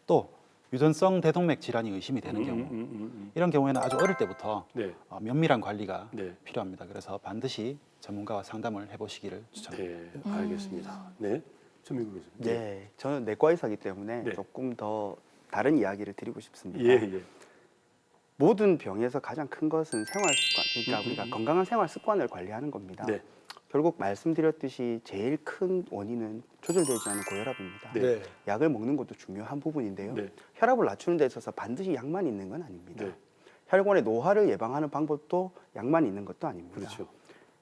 S5: 또 유전성 대동맥 질환이 의심이 되는 경우 이런 경우에는 아주 어릴 때부터
S2: 네.
S5: 면밀한 관리가
S2: 네.
S5: 필요합니다. 그래서 반드시 전문가와 상담을 해보시기를 추천합니다.
S2: 네. 알겠습니다. 네. 전민구 교수님.
S3: 네, 저는 내과 의사이기 때문에
S2: 네.
S3: 조금 더 다른 이야기를 드리고 싶습니다.
S2: 예, 예.
S3: 모든 병에서 가장 큰 것은 생활 습관, 그러니까 우리가 건강한 생활 습관을 관리하는 겁니다.
S2: 네.
S3: 결국 말씀드렸듯이 제일 큰 원인은 조절되지 않은 고혈압입니다.
S2: 네.
S6: 네.
S3: 약을 먹는 것도 중요한 부분인데요.
S2: 네.
S3: 혈압을 낮추는 데 있어서 반드시 약만 있는 건 아닙니다.
S2: 네.
S3: 혈관의 노화를 예방하는 방법도 약만 있는 것도 아닙니다.
S2: 그렇죠.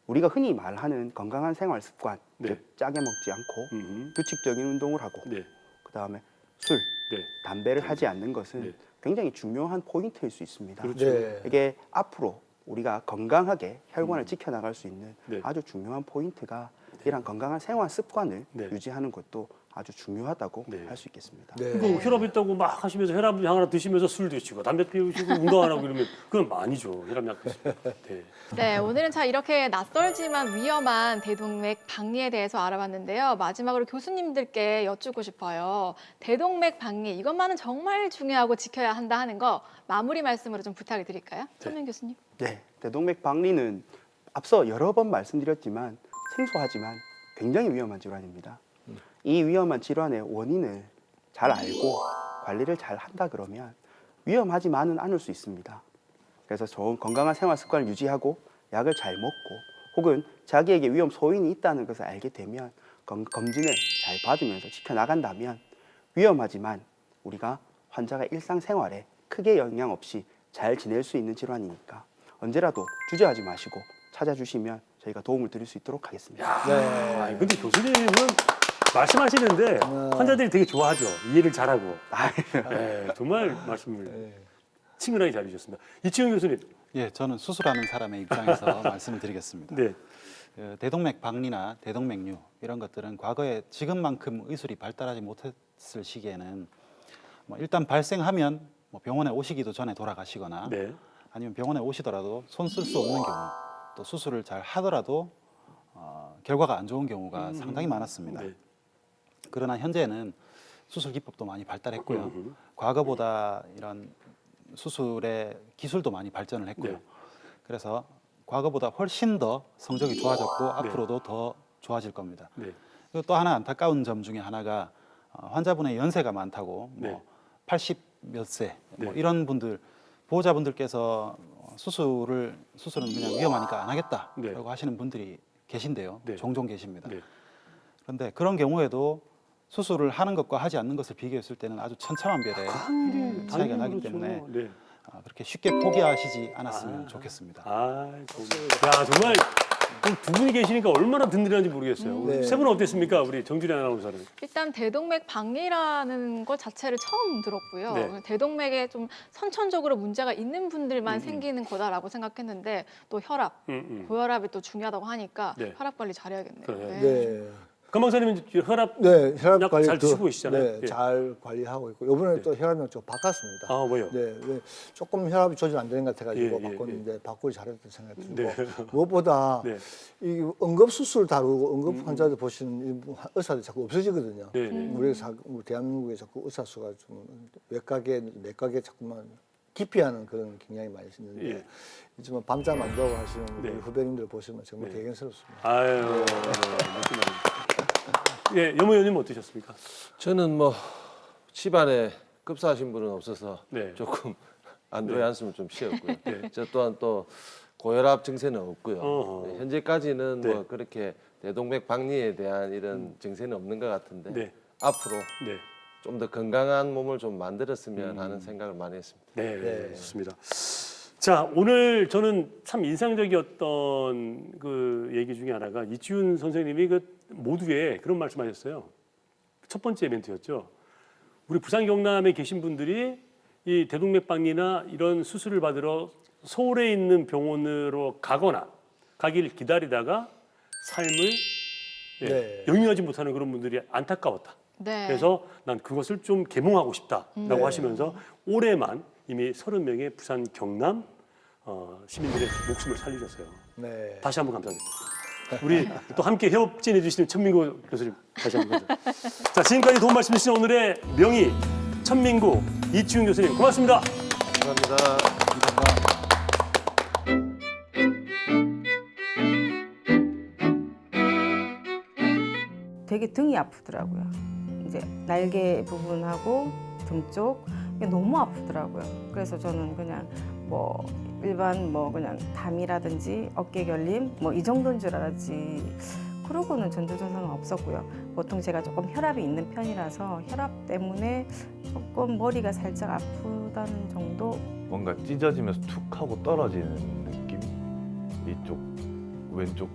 S3: 우리가 흔히 말하는 건강한 생활 습관,
S2: 네.
S3: 즉 짜게 먹지 않고
S2: 음.
S3: 규칙적인 운동을 하고
S2: 네.
S3: 그다음에 술,
S2: 네.
S3: 담배를 하지 않는 것은
S2: 네.
S3: 굉장히 중요한 포인트일 수 있습니다.
S2: 그렇죠.
S6: 네.
S3: 이게 앞으로 우리가 건강하게 혈관을 지켜나갈 수 있는
S2: 네.
S3: 아주 중요한 포인트가 이런 건강한 생활 습관을
S2: 네.
S3: 유지하는 것도 아주 중요하다고
S2: 네.
S3: 할 수 있겠습니다.
S6: 네.
S2: 그 혈압 있다고 막 하시면서 혈압 약 하나 드시면서 술 드시고 담배 피우시고 운동 안 하고 이러면 그건 아니죠. 혈압약 드시면. 네.
S4: 네, 오늘은 자 이렇게 낯설지만 위험한 대동맥 박리에 대해서 알아봤는데요. 마지막으로 교수님들께 여쭙고 싶어요. 대동맥 박리 이것만은 정말 중요하고 지켜야 한다 하는 거 마무리 말씀으로 좀 부탁을 드릴까요? 천명 교수님.
S3: 네, 대동맥 박리는 앞서 여러 번 말씀드렸지만 생소하지만 굉장히 위험한 질환입니다. 이 위험한 질환의 원인을 잘 알고 관리를 잘 한다 그러면 위험하지만은 않을 수 있습니다. 그래서 좋은 건강한 생활 습관을 유지하고 약을 잘 먹고 혹은 자기에게 위험 소인이 있다는 것을 알게 되면 검진을 잘 받으면서 지켜나간다면 위험하지만 우리가 환자가 일상생활에 크게 영향 없이 잘 지낼 수 있는 질환이니까 언제라도 주저하지 마시고 찾아주시면 저희가 도움을 드릴 수 있도록 하겠습니다.
S2: 아, 근데 교수님은 말씀하시는데 환자들이 되게 좋아하죠. 이해를 잘하고. 네, 정말 말씀을 친근하게 잘해주셨습니다. 이치훈 교수님.
S5: 예, 저는 수술하는 사람의 입장에서 말씀을 드리겠습니다.
S2: 네.
S5: 대동맥 박리나 대동맥류 이런 것들은 과거에 지금만큼 의술이 발달하지 못했을 시기에는 뭐 일단 발생하면 뭐 병원에 오시기도 전에 돌아가시거나
S2: 네.
S5: 아니면 병원에 오시더라도 손 쓸 수 없는 경우 또 수술을 잘 하더라도 결과가 안 좋은 경우가 상당히 많았습니다.
S2: 네.
S5: 그러나 현재는 수술 기법도 많이 발달했고요. 과거보다 이런 수술의 기술도 많이 발전을 했고요.
S2: 네.
S5: 그래서 과거보다 훨씬 더 성적이 좋아졌고 앞으로도 더 좋아질 겁니다.
S2: 네.
S5: 그리고 또 하나 안타까운 점 중에 하나가 환자분의 연세가 많다고
S2: 네.
S5: 뭐 80 몇 세 뭐
S2: 네.
S5: 이런 분들 보호자분들께서 수술은 그냥 위험하니까 안 하겠다라고
S2: 네.
S5: 하시는 분들이 계신데요.
S2: 네.
S5: 종종 계십니다.
S2: 네.
S5: 그런데 그런 경우에도 수술을 하는 것과 하지 않는 것을 비교했을 때는 아주 천차만별의 차이가 나기 때문에
S2: 네.
S5: 그렇게 쉽게 포기하시지 않았으면 좋겠습니다.
S2: 아, 야, 정말 두 분이 계시니까 얼마나 든든한지 모르겠어요.
S6: 네.
S2: 세 분은 어땠습니까? 우리 정준희 아나운서는.
S4: 일단 대동맥 박리라는 것 자체를 처음 들었고요.
S2: 네.
S4: 대동맥에 좀 선천적으로 문제가 있는 분들만 생기는 거다라고 생각했는데 또 혈압, 고혈압이 또 중요하다고 하니까
S2: 네.
S4: 혈압 관리 잘해야겠네요.
S2: 그래요.
S4: 네.
S6: 네.
S2: 금방사님은 혈압
S6: 네, 혈압
S2: 약
S6: 관리
S2: 잘 드시고 계시잖아요.
S6: 네,
S2: 예.
S6: 잘 관리하고 있고 이번에
S2: 네.
S6: 또 혈압약 좀 바꿨습니다.
S2: 아, 뭐요?
S6: 네, 네, 조금 혈압이 조절 안 되는 것 같아가지고
S2: 예, 예,
S6: 바꿨는데 바꾸기 잘했다는 생각이 들고
S2: 네.
S6: 무엇보다
S2: 네.
S6: 이 응급 수술 다루고 응급 환자들 보시는 이 의사들이 자꾸 없어지거든요.
S2: 네, 네.
S6: 우리 대한민국에 자꾸 의사 수가 좀 외과계, 내과계 자꾸만 기피하는 그런 경향이 많이 있는데
S2: 예.
S6: 이제 밤잠 안 자고 하시는
S2: 네.
S6: 우리 후배님들 보시면 정말
S2: 네.
S6: 대견스럽습니다.
S2: 아유, 무슨 말이에요. 예, 여모 의원님 어떠셨습니까?
S7: 저는 뭐 집안에 급사하신 분은 없어서
S2: 네.
S7: 조금 안도의
S2: 네.
S7: 한숨을 좀 쉬었고요.
S2: 네.
S7: 저 또한 또 고혈압 증세는 없고요.
S2: 어허.
S7: 네, 현재까지는
S2: 네.
S7: 뭐 그렇게 대동맥 박리에 대한 이런 증세는 없는 것 같은데
S2: 네.
S7: 앞으로
S2: 네.
S7: 좀 더 건강한 몸을 좀 만들었으면 하는 생각을 많이 했습니다.
S2: 네,
S6: 네.
S2: 좋습니다. 자, 오늘 저는 참 인상적이었던 그 얘기 중에 하나가 이치훈 선생님이 그 모두에 그런 말씀하셨어요. 첫 번째 멘트였죠. 우리 부산 경남에 계신 분들이 이 대동맥박리나 이런 수술을 받으러 서울에 있는 병원으로 가기를 기다리다가 삶을
S6: 네.
S2: 영위하지 못하는 그런 분들이 안타까웠다.
S4: 네.
S2: 그래서 난 그것을 좀 계몽하고 싶다라고
S6: 네.
S2: 하시면서 올해만 이미 30명의 부산 경남 시민들의 목숨을 살리셨어요.
S6: 네.
S2: 다시 한번 감사드립니다. 우리 또 함께 협진해 주시는 천민구 교수님 다시 한번 감사드립니다. 자, 지금까지 도움 말씀 주신 오늘의 명의 천민구 이치훈 교수님 고맙습니다.
S7: 감사합니다.
S9: 되게 등이 아프더라고요. 이제 날개 부분하고 등 쪽 너무 아프더라고요. 그래서 저는 그냥 뭐 일반 뭐 그냥 담이라든지 어깨 결림 뭐 이 정도인 줄 알았지. 그러고는 전조 증상은 없었고요. 보통 제가 조금 혈압이 있는 편이라서 혈압 때문에 조금 머리가 살짝 아프다는 정도.
S10: 뭔가 찢어지면서 툭 하고 떨어지는 느낌? 이쪽 왼쪽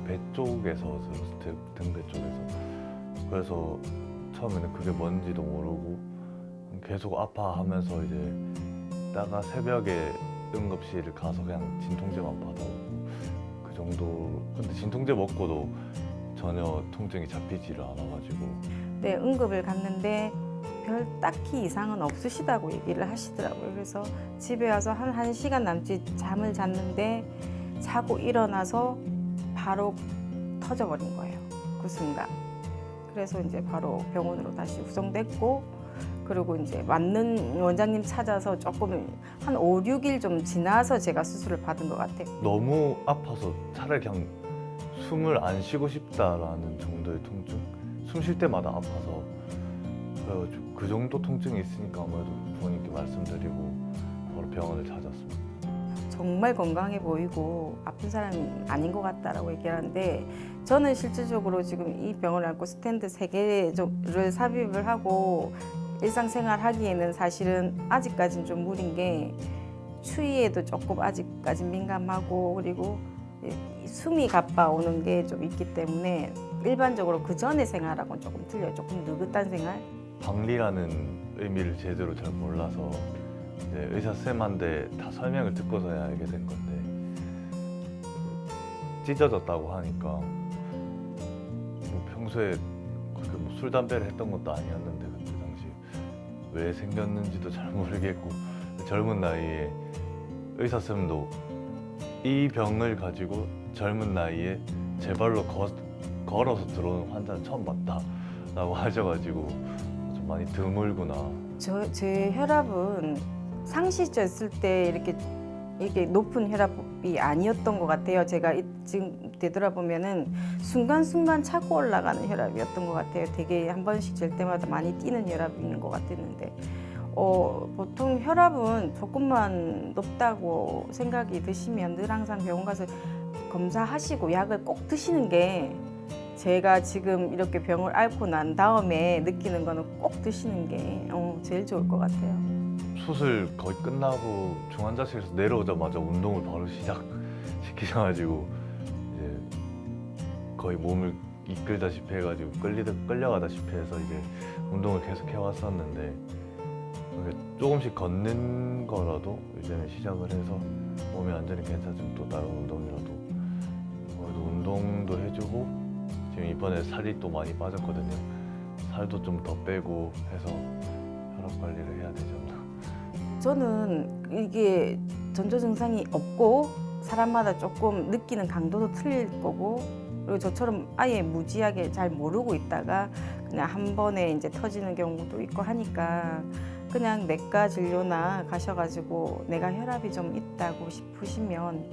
S10: 배 쪽에서 등배 쪽에서. 그래서 처음에는 그게 뭔지도 모르고 계속 아파하면서 이제 있다가 새벽에 응급실을 가서 그냥 진통제만 받아오고 그 정도. 근데 진통제 먹고도 전혀 통증이 잡히지를 않아가지고.
S9: 네, 응급을 갔는데 별 딱히 이상은 없으시다고 얘기를 하시더라고요. 그래서 집에 와서 한 1시간 남짓 잠을 잤는데 자고 일어나서 바로 터져버린 거예요. 그 순간. 그래서 이제 바로 병원으로 다시 후송됐고, 그리고 이제 맞는 원장님 찾아서 조금 한 5, 6일 좀 지나서 제가 수술을 받은 것 같아요.
S10: 너무 아파서 차라리 그냥 숨을 안 쉬고 싶다라는 정도의 통증? 숨 쉴 때마다 아파서. 그래가지고 그 정도 통증이 있으니까 아무래도 부모님께 말씀드리고 바로 병원을 찾았습니다.
S9: 정말 건강해 보이고 아픈 사람이 아닌 것 같다라고 얘기하는데, 저는 실질적으로 지금 이 병을 앓고 스탠드 3개를 삽입을 하고 일상생활 하기에는 사실은 아직까지는 좀 무리인 게, 추위에도 조금 아직까지 민감하고, 그리고 숨이 가빠오는 게 좀 있기 때문에 일반적으로 그 전에 생활하고는 조금 틀려요. 조금 느긋한 생활.
S10: 방리라는 의미를 제대로 잘 몰라서 이제 의사 쌤한테 다 설명을 듣고서야 알게 된 건데, 찢어졌다고 하니까 뭐 평소에 그렇게 뭐 술 담배를 했던 것도 아니었는데 그때 당시 왜 생겼는지도 잘 모르겠고, 젊은 나이에 의사 쌤도 이 병을 가지고 젊은 나이에 제 발로 걸어서 들어오는 환자는 처음 봤다라고 하셔가지고 좀 많이 드물구나.
S9: 제 혈압은 상시됐을 때 이렇게 높은 혈압이 아니었던 것 같아요. 제가 지금 되돌아보면은 순간순간 차고 올라가는 혈압이었던 것 같아요. 되게 한 번씩 잴 때마다 많이 뛰는 혈압인 것 같았는데, 보통 혈압은 조금만 높다고 생각이 드시면 늘 항상 병원 가서 검사하시고 약을 꼭 드시는 게, 제가 지금 이렇게 병을 앓고 난 다음에 느끼는 거는 꼭 드시는 게 제일 좋을 것 같아요.
S10: 수술 거의 끝나고 중환자실에서 내려오자마자 운동을 바로 시작시키셔가지고 이제 거의 몸을 이끌다시피 해가지고 끌려가다시피 해서 이제 운동을 계속 해왔었는데, 조금씩 걷는 거라도 이제는 시작을 해서 몸이 완전히 괜찮으면 또 다른 운동이라도 운동도 해주고, 지금 이번에 살이 또 많이 빠졌거든요. 살도 좀 더 빼고 해서 혈압 관리를 해야 되지 않나.
S9: 저는 이게 전조 증상이 없고 사람마다 조금 느끼는 강도도 틀릴 거고, 그리고 저처럼 아예 무지하게 잘 모르고 있다가 그냥 한 번에 이제 터지는 경우도 있고 하니까, 그냥 내과 진료나 가셔가지고 내가 혈압이 좀 있다고 싶으시면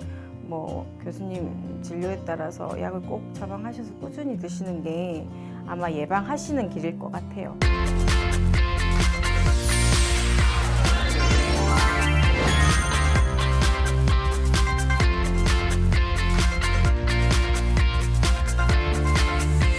S9: 뭐 교수님 진료에 따라서 약을 꼭 처방하셔서 꾸준히 드시는 게 아마 예방하시는 길일 것 같아요.